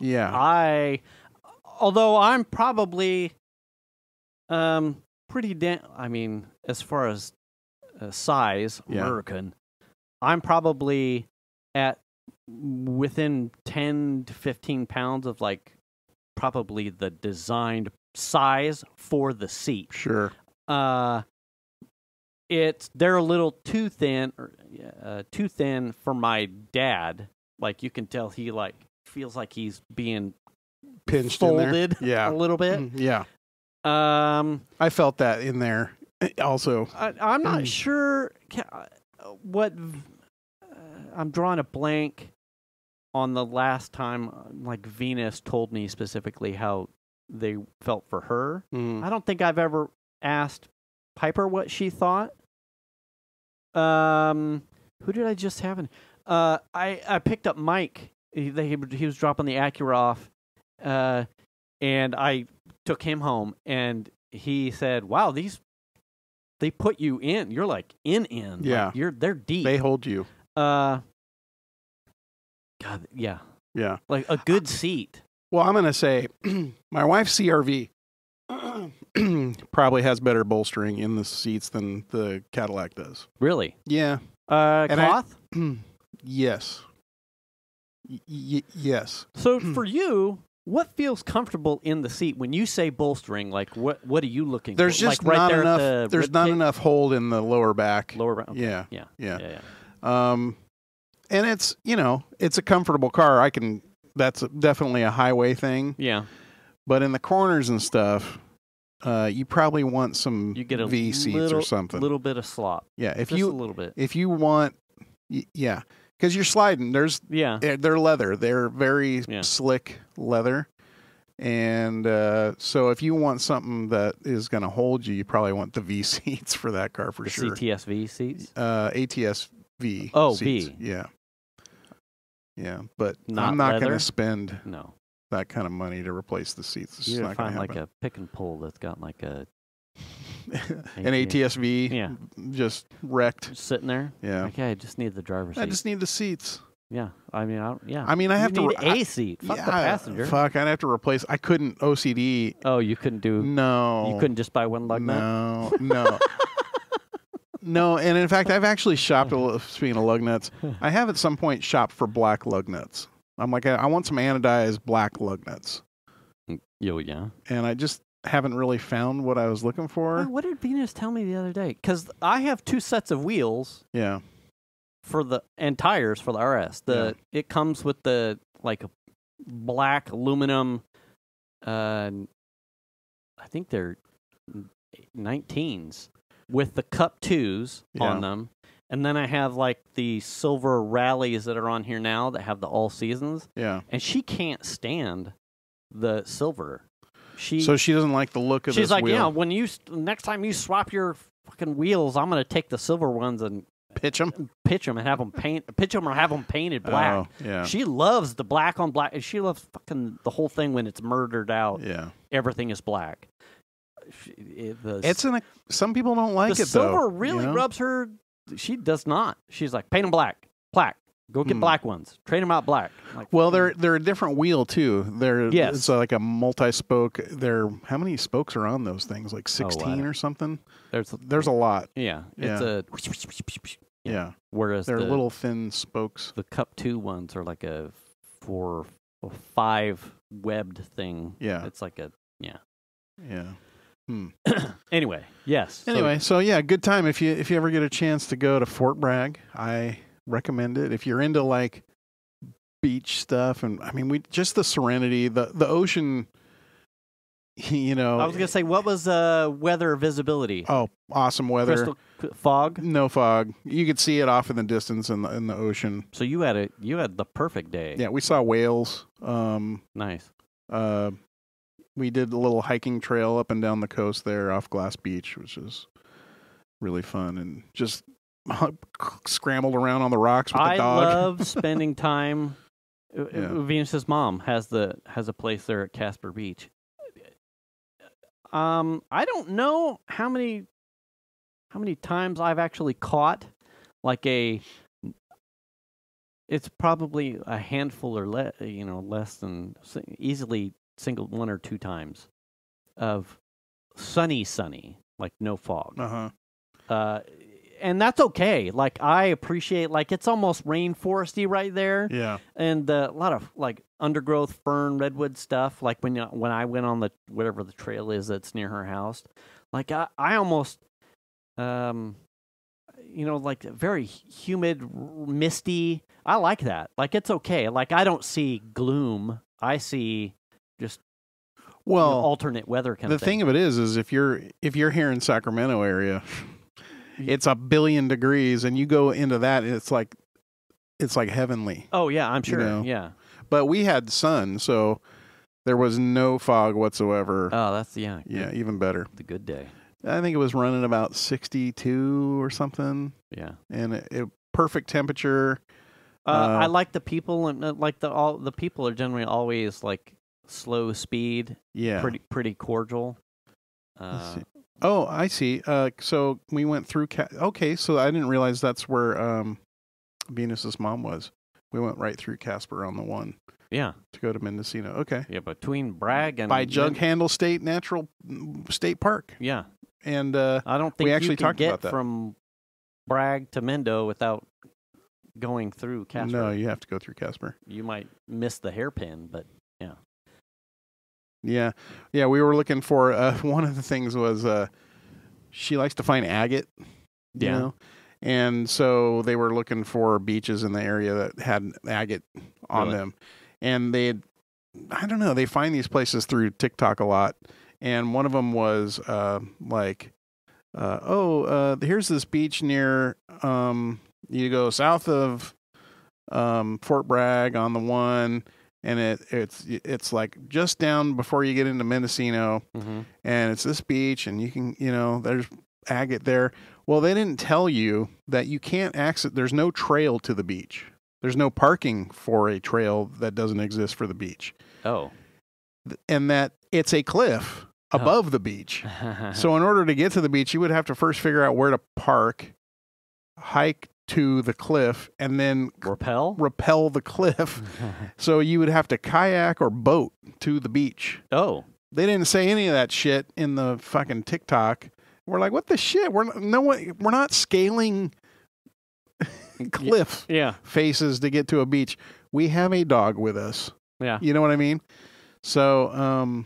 Yeah. Although I'm probably pretty I mean, as far as size, American, I'm probably at within 10 to 15 pounds of like probably the designed size for the seat. Sure. They're a little too thin for my dad. Like you can tell he like feels like he's being pinched folded in there. Yeah. a little bit. Yeah. I felt that in there also. I'm not sure what I'm drawing a blank on the last time like Venus told me specifically how they felt for her. I don't think I've ever asked Piper what she thought. Who did I just have in? I picked up Mike. He was dropping the Acura off, and I took him home, and he said, "Wow, they put you in. You're like in. Yeah, like they're deep. They hold you. God, yeah, yeah, like a good seat." Well, I'm gonna say, my wife's CRV probably has better bolstering in the seats than the Cadillac does. Really? Yeah. Cloth? Yes. Yes. So for you, what feels comfortable in the seat when you say bolstering? Like what are you looking there's for? Just like not right enough. there There's not enough hold in the lower back. Lower back. Okay. Yeah. And it's it's a comfortable car. That's definitely a highway thing. Yeah. But in the corners and stuff, you probably want some V seats or something. A little bit of slop. Yeah, just a little bit. If you want, because you're sliding. They're leather. They're very slick leather, and so if you want something that is going to hold you, you probably want the V seats for that car for sure. CTSV seats. ATS-V. Oh, seats. V. Yeah. Yeah, but not I'm not going to spend no that kind of money to replace the seats. You're going to find like a pick and pull that's got like a an ATS-V just wrecked. Just sitting there? Yeah. Okay, I just need the driver's seat. I just need the seats. Yeah. I mean, I have to need a seat. Fuck the passenger. Fuck, I'd have to replace. I couldn't OCD. Oh, you couldn't do. No. You couldn't just buy one lug nut? No. No, and in fact, I've actually shopped, speaking of lug nuts, I have at some point shopped for black lug nuts. I'm like, I want some anodized black lug nuts. Yo, yeah. And I just haven't really found what I was looking for. What did Venus tell me the other day? Because I have 2 sets of wheels. Yeah. And tires for the RS. It comes with the like black aluminum. I think they're 19s with the Cup 2s on them, and then I have like the silver rallies that are on here now that have the all seasons. Yeah, and she can't stand the silver. So she doesn't like the look of this wheel. She's like, when next time you swap your fucking wheels, I'm gonna take the silver ones and pitch them and have them or have them painted black. Oh, yeah. She loves the black on black, and she loves fucking the whole thing when it's murdered out. Yeah, everything is black. Some people don't like it though. The silver really rubs her. She does not. She's like, paint them black. Go get black ones. Trade them out black. Like, well, they're a different wheel too. It's like a multi-spoke. How many spokes are on those things? Like 16 or something. There's a lot. Yeah, it's yeah. Whereas they're little thin spokes. The Cup 2 ones are like a 4 or 5 webbed thing. Yeah, it's like a yeah. Anyway, yes. Anyway, so good time if you ever get a chance to go to Fort Bragg. I recommend it if you're into like beach stuff, and I mean just the serenity, the ocean. I was gonna say, what was weather visibility? Oh, awesome weather. Fog? No fog. You could see it off in the distance in the ocean. So you had the perfect day. Yeah, we saw whales. Nice. We did a little hiking trail up and down the coast there off Glass Beach, which is really fun, and just scrambled around on the rocks with the dog. I love spending time. Venus's mom has a place there at Casper Beach. I don't know how many times I've actually caught like a It's probably a handful or less than easily single 1 or 2 times of sunny, like no fog. And that's okay. Like I appreciate, like it's almost rainforesty right there. Yeah. And a lot of like undergrowth, fern, redwood stuff. Like when I went on whatever the trail is that's near her house, like I almost, like very humid, misty. I like that. Like it's okay. Like I don't see gloom. I see just alternate weather kind of thing. The thing of it is if you're here in Sacramento area, it's 1 billion degrees, and you go into that, it's like heavenly. Oh yeah, I'm sure. Yeah. But we had sun, so there was no fog whatsoever. Oh, that's even better. The good day. I think it was running about 62 or something. Yeah. And it perfect temperature. I like the people, and like the people are generally always like slow speed. Yeah. Pretty cordial. Oh, I see. So we went through. Okay, so I didn't realize that's where Venus's mom was. We went right through Casper on the 1. Yeah. To go to Mendocino. Okay. Yeah, between Bragg and by Jug Handle State Park. Yeah. And I don't think we actually talked about that from Bragg to Mendo without going through Casper. No, you have to go through Casper. You might miss the hairpin, but yeah. Yeah. Yeah, we were looking for one of the things was she likes to find agate. You know? And so they were looking for beaches in the area that had agate on them. And they find these places through TikTok a lot. And one of them was here's this beach near, you go south of Fort Bragg on the 1, and it's like just down before you get into Mendocino, and it's this beach, and you can, there's agate there. Well, they didn't tell you that you can't access, there's no trail to the beach. There's no parking for a trail that doesn't exist for the beach. Oh. And that it's a cliff above the beach. So in order to get to the beach, you would have to first figure out where to park, hike to the cliff, and then rappel the cliff. So you would have to kayak or boat to the beach. Oh. They didn't say any of that shit in the fucking TikTok. We're like, what the shit? We're not scaling cliff faces to get to a beach. We have a dog with us. Yeah. You know what I mean? So,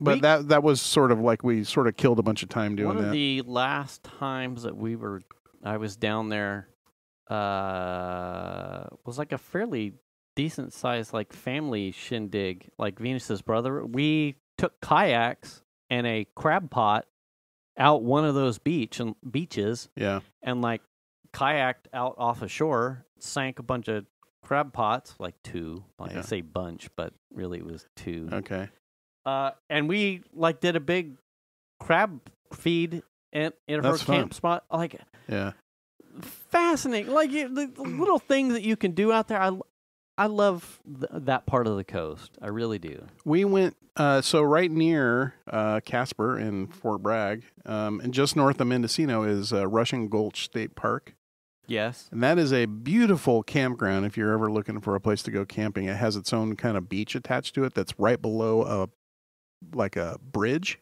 but that was sort of like we sort of killed a bunch of time doing that. One of the last times that I was down there, was like a fairly decent sized like family shindig, like Venus's brother. We took kayaks and a crab pot out one of those beaches. Yeah. And like kayaked out off a shore, sank a bunch of crab pots, like 2. I say bunch, but really it was 2. Okay. And we like did a big crab feed in her camp spot. Like, fascinating. Like the little things that you can do out there. I love that part of the coast. I really do. We went so right near Casper in Fort Bragg, and just north of Mendocino is Russian Gulch State Park. Yes. And that is a beautiful campground if you're ever looking for a place to go camping. It has its own kind of beach attached to it that's right below a bridge.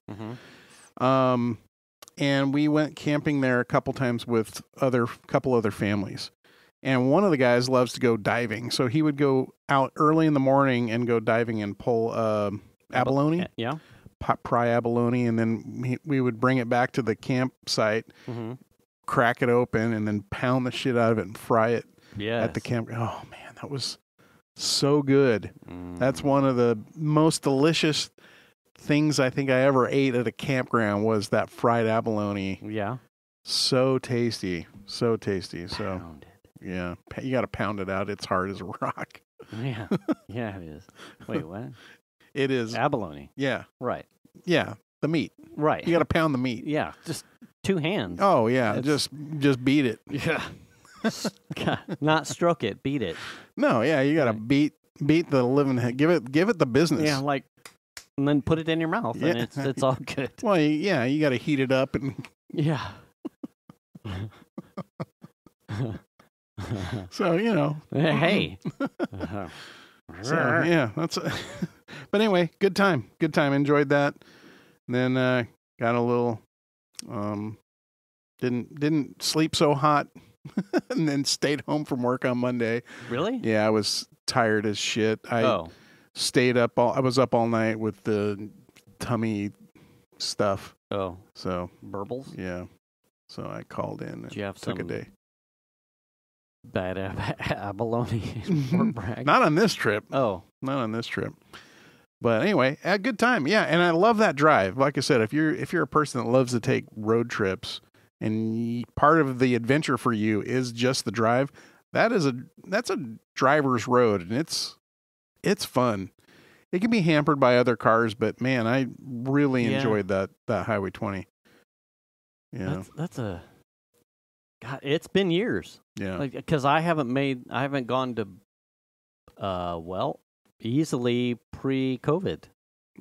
And we went camping there a couple times with couple other families. And one of the guys loves to go diving. So he would go out early in the morning and go diving and pull abalone. Yeah. Pry abalone. And then we would bring it back to the campsite, crack it open, and then pound the shit out of it and fry it at the camp. Oh, man, that was so good. That's one of the most delicious things I think I ever ate at a campground was that fried abalone. Yeah. So tasty. So tasty. So, Pound it. Yeah. You got to pound it out. It's hard as a rock. Yeah. Yeah, it is. Wait, what? It is. Abalone. Yeah. Right. Yeah. The meat. Right. You got to pound the meat. Yeah. Just 2 hands. Oh, yeah. Just beat it. Yeah. Not stroke it. Beat it. No, yeah. You got to beat the living head. Give it the business. Yeah, like, and then put it in your mouth, and it's all good. Well, yeah, you got to heat it up and. Yeah. So, Hey. So, yeah, but anyway, good time. Good time. Enjoyed that. And then got a little didn't sleep so hot and then stayed home from work on Monday. Really? Yeah, I was tired as shit. I was up all night with the tummy stuff. Oh. So burbles? Yeah. So I called in and took a day. Bad abalone. Not on this trip. Oh. Not on this trip. But anyway, a good time. Yeah, and I love that drive. Like I said, if you're a person that loves to take road trips and part of the adventure for you is just the drive, that's a driver's road, and it's fun. It can be hampered by other cars, but man, I really enjoyed that Highway 20. Yeah. God, it's been years. Yeah. Because I haven't gone to easily pre-COVID.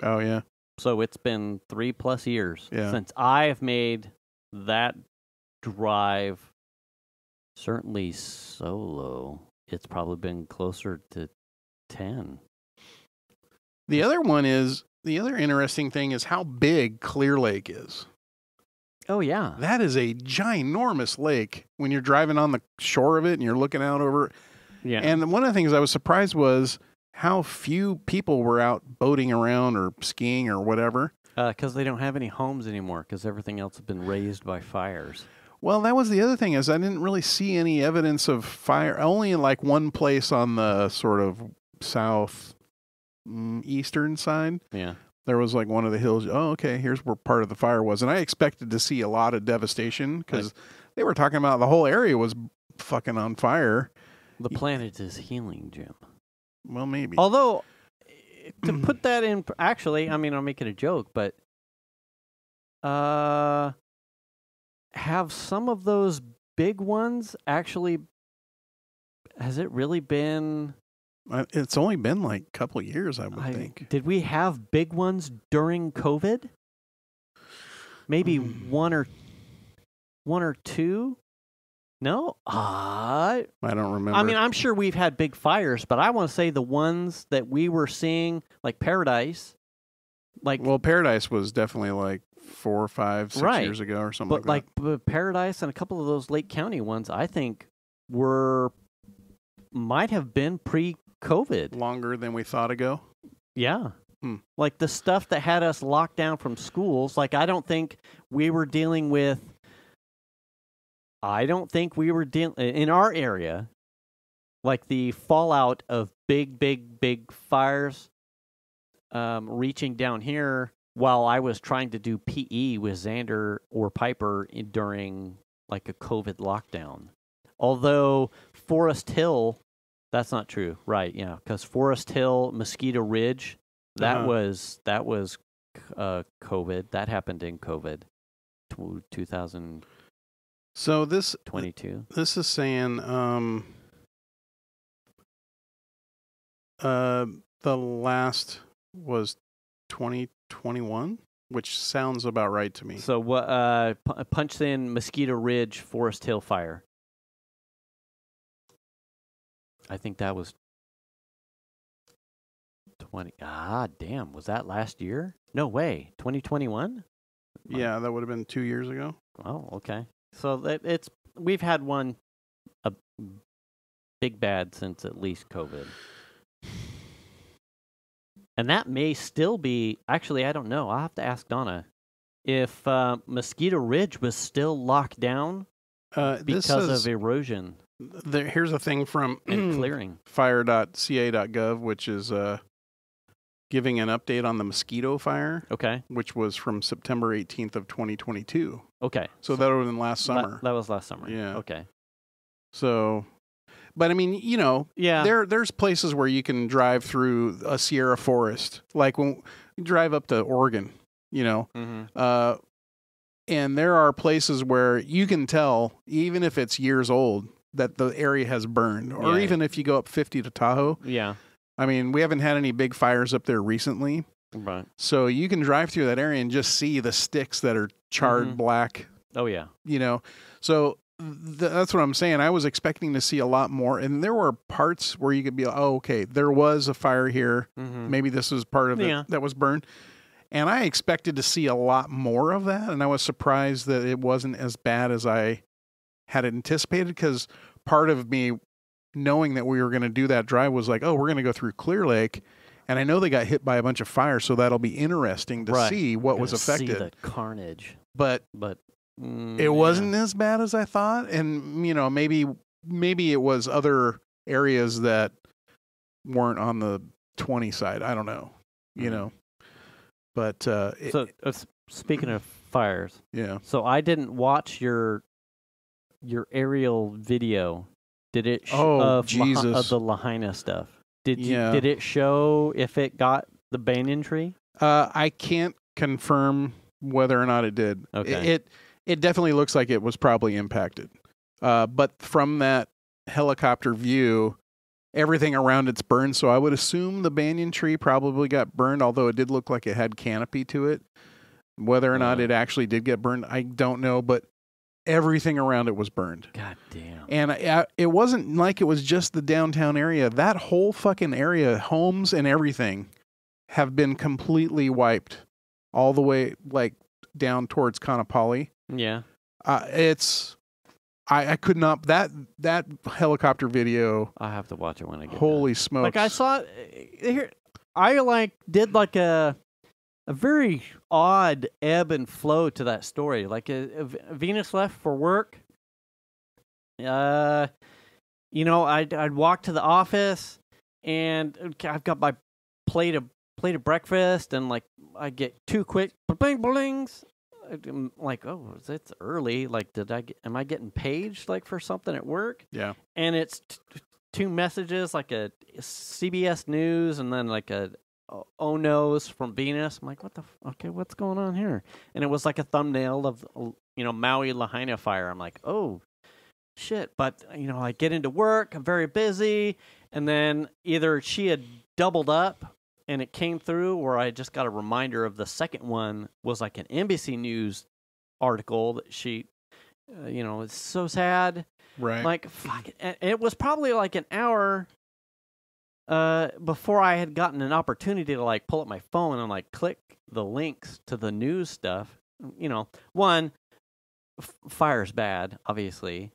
Oh yeah. So it's been 3+ years since I've made that drive. Certainly solo. It's probably been closer to 10. The other interesting thing is how big Clear Lake is. Oh yeah. That is a ginormous lake when you're driving on the shore of it and you're looking out over. Yeah. And one of the things I was surprised was how few people were out boating around or skiing or whatever. Because they don't have any homes anymore because everything else has been razed by fires. Well, that was the other thing is I didn't really see any evidence of fire. Only in like one place on the sort of south eastern side. Yeah. There was like one of the hills. Oh, okay. Here's where part of the fire was. And I expected to see a lot of devastation because they were talking about the whole area was fucking on fire. The planet is healing, Jim. Well, maybe. Although, to put that in, actually, I mean, I'm making a joke, but have some of those big ones actually, has it really been? It's only been like a couple of years, I would think. Did we have big ones during COVID? Maybe one or two? No? I don't remember. I mean, I'm sure we've had big fires, but I want to say the ones that we were seeing, like Paradise. Well, Paradise was definitely like 4 or 5, 6 years ago or something like that. But Paradise and a couple of those Lake County ones, I think, might have been pre-COVID. Longer than we thought ago? Yeah. Like the stuff that had us locked down from schools, like I don't think we were dealing in our area, like the fallout of big fires reaching down here while I was trying to do PE with Xander or Piper during like a COVID lockdown. Although Forest Hill, that's not true, right? Yeah, because Forest Hill, Mosquito Ridge, that was COVID. That happened in COVID, 2000. So this 22. This is saying the last was 2021, which sounds about right to me. So what? Punch in Mosquito Ridge Forest Hill fire. I think that was 20. Ah, damn! Was that last year? No way. 2021. Yeah, that would have been 2 years ago. Oh, okay. So we've had one a big bad since at least COVID. And that may still be, actually, I don't know. I'll have to ask Donna if Mosquito Ridge was still locked down because of erosion. Here's a thing from and clearing. fire.ca.gov, which is giving an update on the mosquito fire. Okay. Which was from September 18th of 2022. Okay. So that would have been last summer. That was last summer. Yeah. Okay. So, but I mean, there's places where you can drive through a Sierra forest, like when you drive up to Oregon, and there are places where you can tell, even if it's years old, that the area has burned, or even if you go up 50 to Tahoe. Yeah. I mean, we haven't had any big fires up there recently. Right. So you can drive through that area and just see the sticks that are charred black. Oh, yeah. So that's what I'm saying. I was expecting to see a lot more, and there were parts where you could be, oh, okay, there was a fire here. Maybe this was part of it that was burned. And I expected to see a lot more of that, and I was surprised that it wasn't as bad as I had anticipated, because part of me knowing that we were going to do that drive was like, oh, we're going to go through Clear Lake, and I know they got hit by a bunch of fires, so that'll be interesting to see what was affected. See the carnage. But it wasn't as bad as I thought, and maybe it was other areas that weren't on the 20 side. I don't know, But so speaking of fires, yeah. So I didn't watch your aerial video. Did it of the Lahaina stuff? Did it show if it got the banyan tree? I can't confirm whether or not it did. Okay. It definitely looks like it was probably impacted. But from that helicopter view, everything around it's burned, so I would assume the banyan tree probably got burned, although it did look like it had canopy to it. Whether or not it actually did get burned, I don't know, but everything around it was burned. God damn. And it wasn't like it was just the downtown area. That whole fucking area, homes and everything, have been completely wiped all the way, like, down towards Kaanapali. Yeah. I could not, that helicopter video. I have to watch it when I get Holy done. smokes. Like I saw here, I did like a very odd ebb and flow to that story. Like Venus left for work. I'd walk to the office and I've got my plate of breakfast, and like I get 2 quick bling blings. I'm like, oh, it's early. Like, am I getting paged like for something at work? Yeah. And it's 2 messages, like a CBS News and then like a oh no's from Venus. I'm like, okay, what's going on here? And it was like a thumbnail of, Maui Lahaina fire. I'm like, oh, shit. But, I get into work. I'm very busy. And then either she had doubled up and it came through, or I just got a reminder of the second one was like an NBC News article that she, it's so sad. Right. Like, fuck it. It was probably like an hour before I had gotten an opportunity to like pull up my phone and like click the links to the news stuff. One, fire's bad, obviously.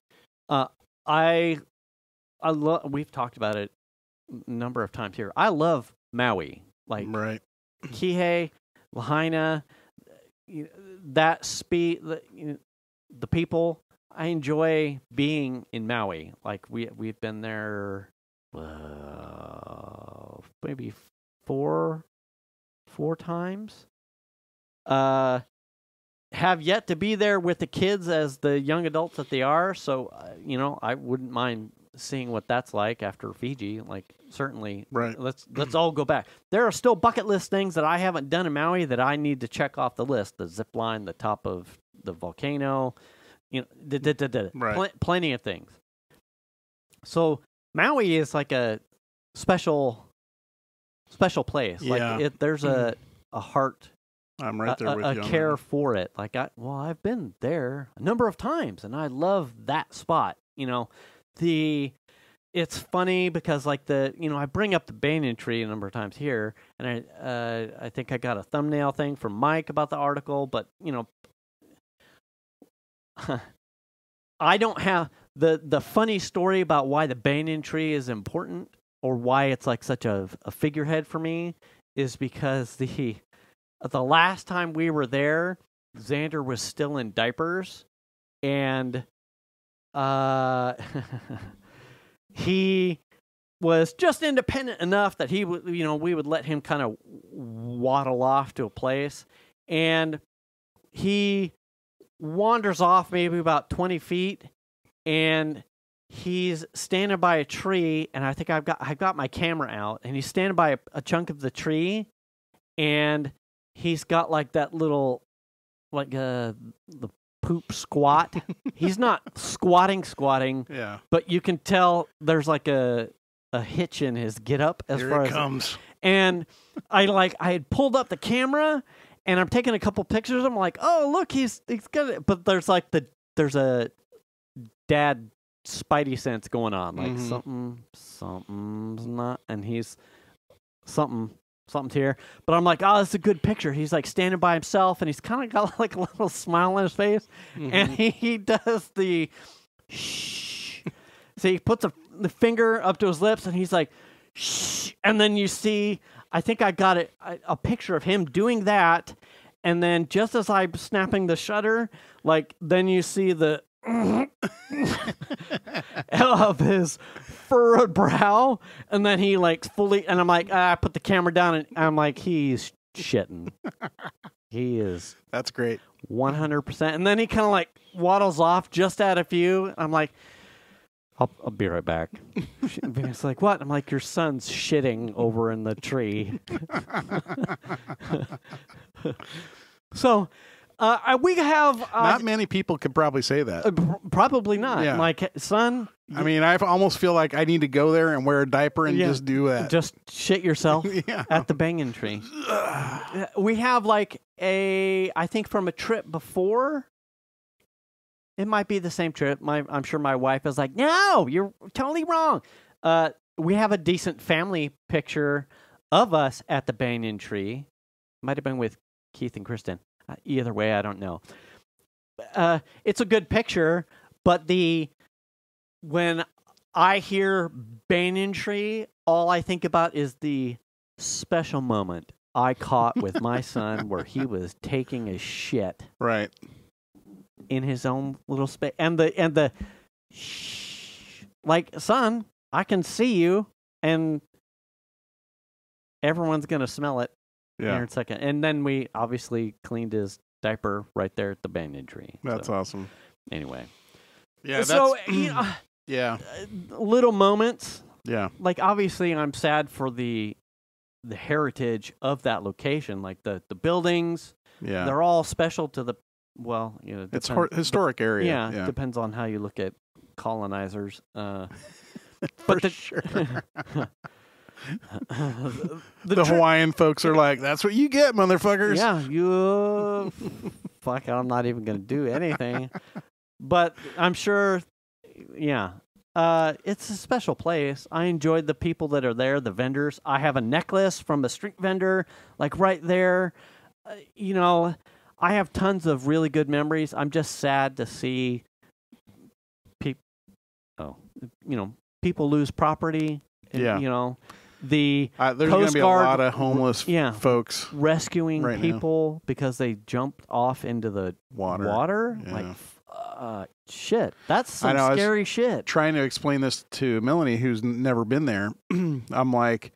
We've talked about it a number of times here. I love Maui, like right. Kihei, Lahaina, that speed, the people. I enjoy being in Maui. Like we've been there maybe four times. Have yet to be there with the kids as the young adults that they are. So I wouldn't mind seeing what that's like after Fiji. Like certainly, right. Let's all go back. There are still bucket list things that I haven't done in Maui that I need to check off the list. The zip line, the top of the volcano, right. Plenty of things. So Maui is like a special place. Yeah. Like there's a heart. I'm right there with you. A care for it. Like I've been there a number of times, and I love that spot. It's funny because like I bring up the banyan tree a number of times here, and I think I got a thumbnail thing from Mike about the article, but I don't have the funny story about why the banyan tree is important or why it's like such a figurehead for me is because the last time we were there, Xander was still in diapers, and he was just independent enough that he would, we would let him kind of waddle off to a place, and he wanders off maybe about 20 feet, and he's standing by a tree, and I think I've got my camera out, and he's standing by a chunk of the tree, and he's got like that little, like the poop squat. He's not squatting, yeah, but you can tell there's like a hitch in his get up as Here far it as comes. And I had pulled up the camera and I'm taking a couple pictures. I'm like, oh look, he's got it. But there's a dad spidey sense going on, like something's not, and he's something's here. But I'm like, oh, that's a good picture. He's like standing by himself, and he's kind of got like a little smile on his face, and he does the shh. So he puts the finger up to his lips, and he's like, shh, and then you see, I think I got a picture of him doing that, and then just as I'm snapping the shutter, like then you see the of his furrowed brow, and then he like fully, and I'm like, I put the camera down, and I'm like, he's shitting. He is. That's great. 100%. And then he kind of like waddles off just at a few. I'm like, I'll be right back. It's like, what? I'm like, your son's shitting over in the tree. So, we have... not many people could probably say that. Probably not. Yeah. Like, son... I mean, I almost feel like I need to go there and wear a diaper and just do that. Just shit yourself at the banging tree. We have like I think from a trip before... It might be the same trip. I'm sure my wife is like, no, you're totally wrong. We have a decent family picture of us at the banyan tree. Might have been with Keith and Kristen. Either way, I don't know. It's a good picture, but when I hear banyan tree, all I think about is the special moment I caught with my son where he was taking a shit. Right. In his own little space, and the shh, like, son, I can see you, and everyone's gonna smell it here in a second. And then we obviously cleaned his diaper right there at the banyan tree. That's awesome. Anyway, so little moments. Yeah, like obviously, I'm sad for the heritage of that location, like the buildings. Yeah, they're all special to the. Well, you know, it's historic area. Yeah, depends on how you look at colonizers. But sure. the Hawaiian folks are like, "That's what you get, motherfuckers." Yeah, you. Fuck, I'm not even going to do anything. But I'm sure. Yeah, it's a special place. I enjoyed the people that are there, the vendors. I have a necklace from a street vendor, like right there. You know. I have tons of really good memories. I'm just sad to see people lose property. Yeah. You know, there's going to be a lot of homeless folks rescuing people because they jumped off into the water. Yeah. Like, shit. That's some scary shit. Trying to explain this to Melanie, who's never been there. I'm like,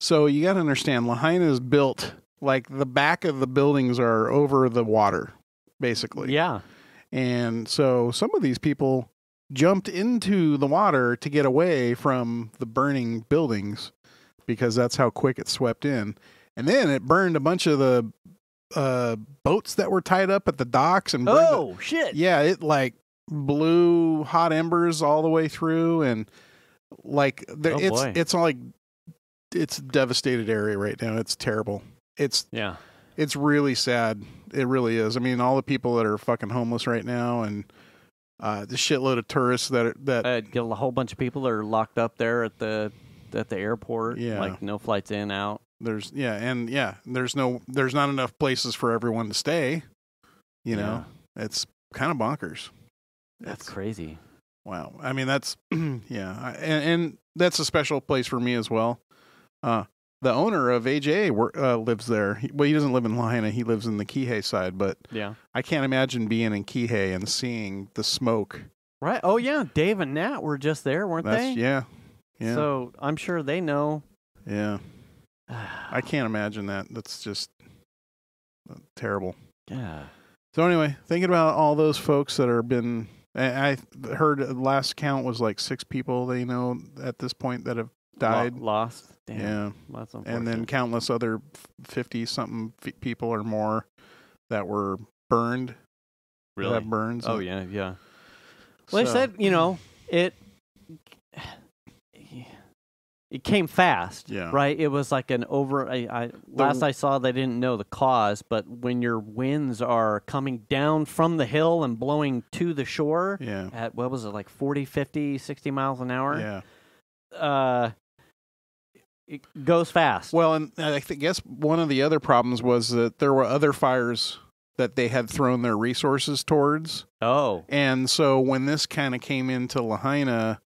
so you got to understand, Lahaina is built... Like, the back of the buildings are over the water, basically. Yeah. And so some of these people jumped into the water to get away from the burning buildings because that's how quick it swept in. And then it burned a bunch of the boats that were tied up at the docks. And shit. Yeah, it, like, blew hot embers all the way through. And, like, it's like, it's a devastated area right now. It's terrible. It's really sad. It really is. I mean, all the people that are fucking homeless right now, and the shitload of tourists that get a whole bunch of people that are locked up there at the airport. Yeah, like no flights in out. There's not enough places for everyone to stay. You know, it's kind of bonkers. That's crazy. Wow. I mean, that's and that's a special place for me as well. The owner of AJA lives there. He doesn't live in Lahaina. He lives in the Kihei side, but I can't imagine being in Kihei and seeing the smoke. Right. Oh, yeah. Dave and Nat were just there, weren't they? Yeah. So I'm sure they know. Yeah. I can't imagine that. That's just terrible. Yeah. So anyway, thinking about all those folks that are been... I heard the last count was like 6 people they know at this point that have died. Lost. Damn. Yeah. That's unfortunate. And then countless other 50-something people or more that were burned. Really? That burns. Oh, yeah. Well, they said, you know, it it came fast. Yeah. Right. It was like an over. Last I saw, they didn't know the cause, but when your winds are coming down from the hill and blowing to the shore, at what was it, like 40, 50, 60 miles an hour? Yeah. It goes fast. Well, and I guess one of the other problems was that there were other fires that they had thrown their resources towards. Oh. And so when this kind of came into Lahaina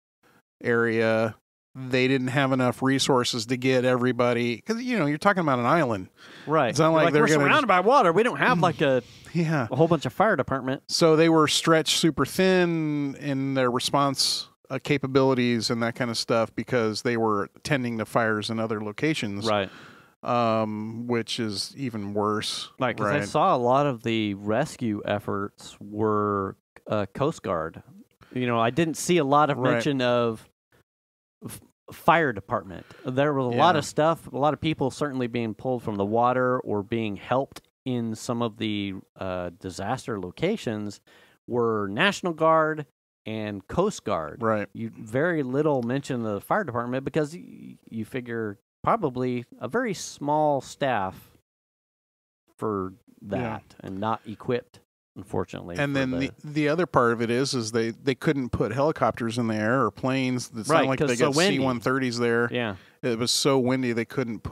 area, they didn't have enough resources to get everybody, because you're talking about an island, right? It's not like we're surrounded by water. We don't have like a whole bunch of fire department. So they were stretched super thin in their response capabilities and that kind of stuff because they were tending to fires in other locations, right? Which is even worse, right? Because I saw a lot of the rescue efforts were Coast Guard. I didn't see a lot of mention of fire department. There was a lot of stuff, a lot of people certainly being pulled from the water or being helped in some of the disaster locations were National Guard and Coast Guard. Right. You very little mention of the fire department because you figure probably a very small staff for that and not equipped. Unfortunately. And then the other part of it is they couldn't put helicopters in the air or planes. It's not like they got C-130s there. Yeah. It was so windy they couldn't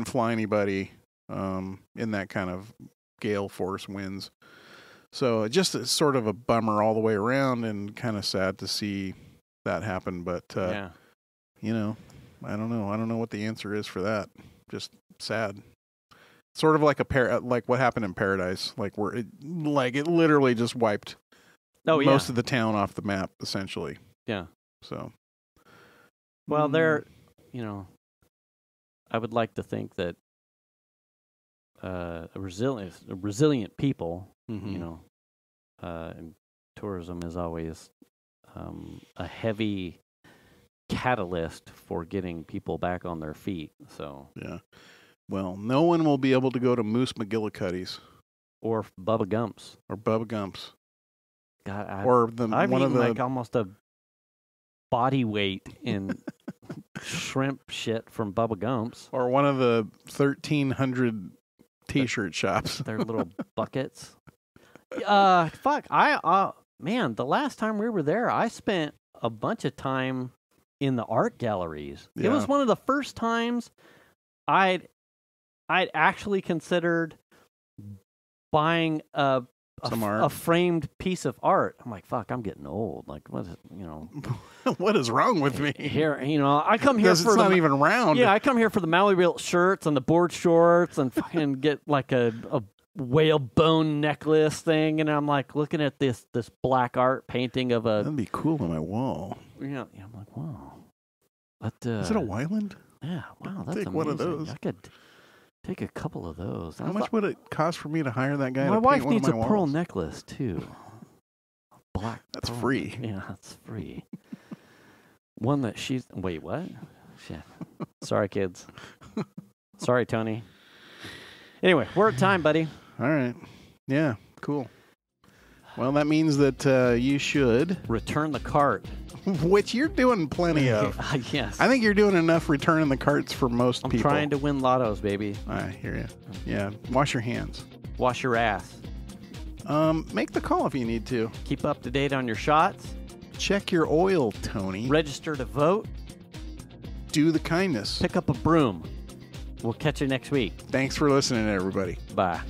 fly anybody in that kind of gale force winds. So just sort of a bummer all the way around and kind of sad to see that happen. But I don't know. I don't know what the answer is for that. Just sad. Sort of like like what happened in Paradise, like where it literally just wiped most of the town off the map, essentially. Yeah. So, well, I would like to think that resilient people, and tourism is always a heavy catalyst for getting people back on their feet. So yeah. Well, no one will be able to go to Moose McGillicuddy's. Or Bubba Gump's. God, I've eaten like almost a body weight in shrimp shit from Bubba Gump's. Or one of the 1,300 T-shirt shops. Their little buckets. Man, the last time we were there, I spent a bunch of time in the art galleries. Yeah. It was one of the first times I'd actually considered buying a framed piece of art. I'm like, fuck, I'm getting old. Like, what is, what is wrong with me? Here, I come here for it's not even round. Yeah, I come here for the Maui built shirts and the board shorts and fucking get like a whale bone necklace thing. And I'm like looking at this black art painting of a. That'd be cool on my wall. Yeah, I'm like, wow. Is it a Wyland? Yeah, wow, that's take amazing. One of those. I could take a couple of those. How much would it cost for me to hire that guy? My to wife paint one needs of my a pearl walls? necklace too. Black. That's pearl. free. Yeah, that's free. One that she's. Wait, what? Shit. Sorry, kids. Sorry, Tony. Anyway, we're at time, buddy. All right. Yeah. Cool. Well, that means that you should return the cart. Which you're doing plenty of. Yes. I think you're doing enough returning the carts for most people. I'm trying to win lottos, baby. I hear you. Yeah. Wash your hands. Wash your ass. Make the call if you need to. Keep up to date on your shots. Check your oil, Tony. Register to vote. Do the kindness. Pick up a broom. We'll catch you next week. Thanks for listening, everybody. Bye.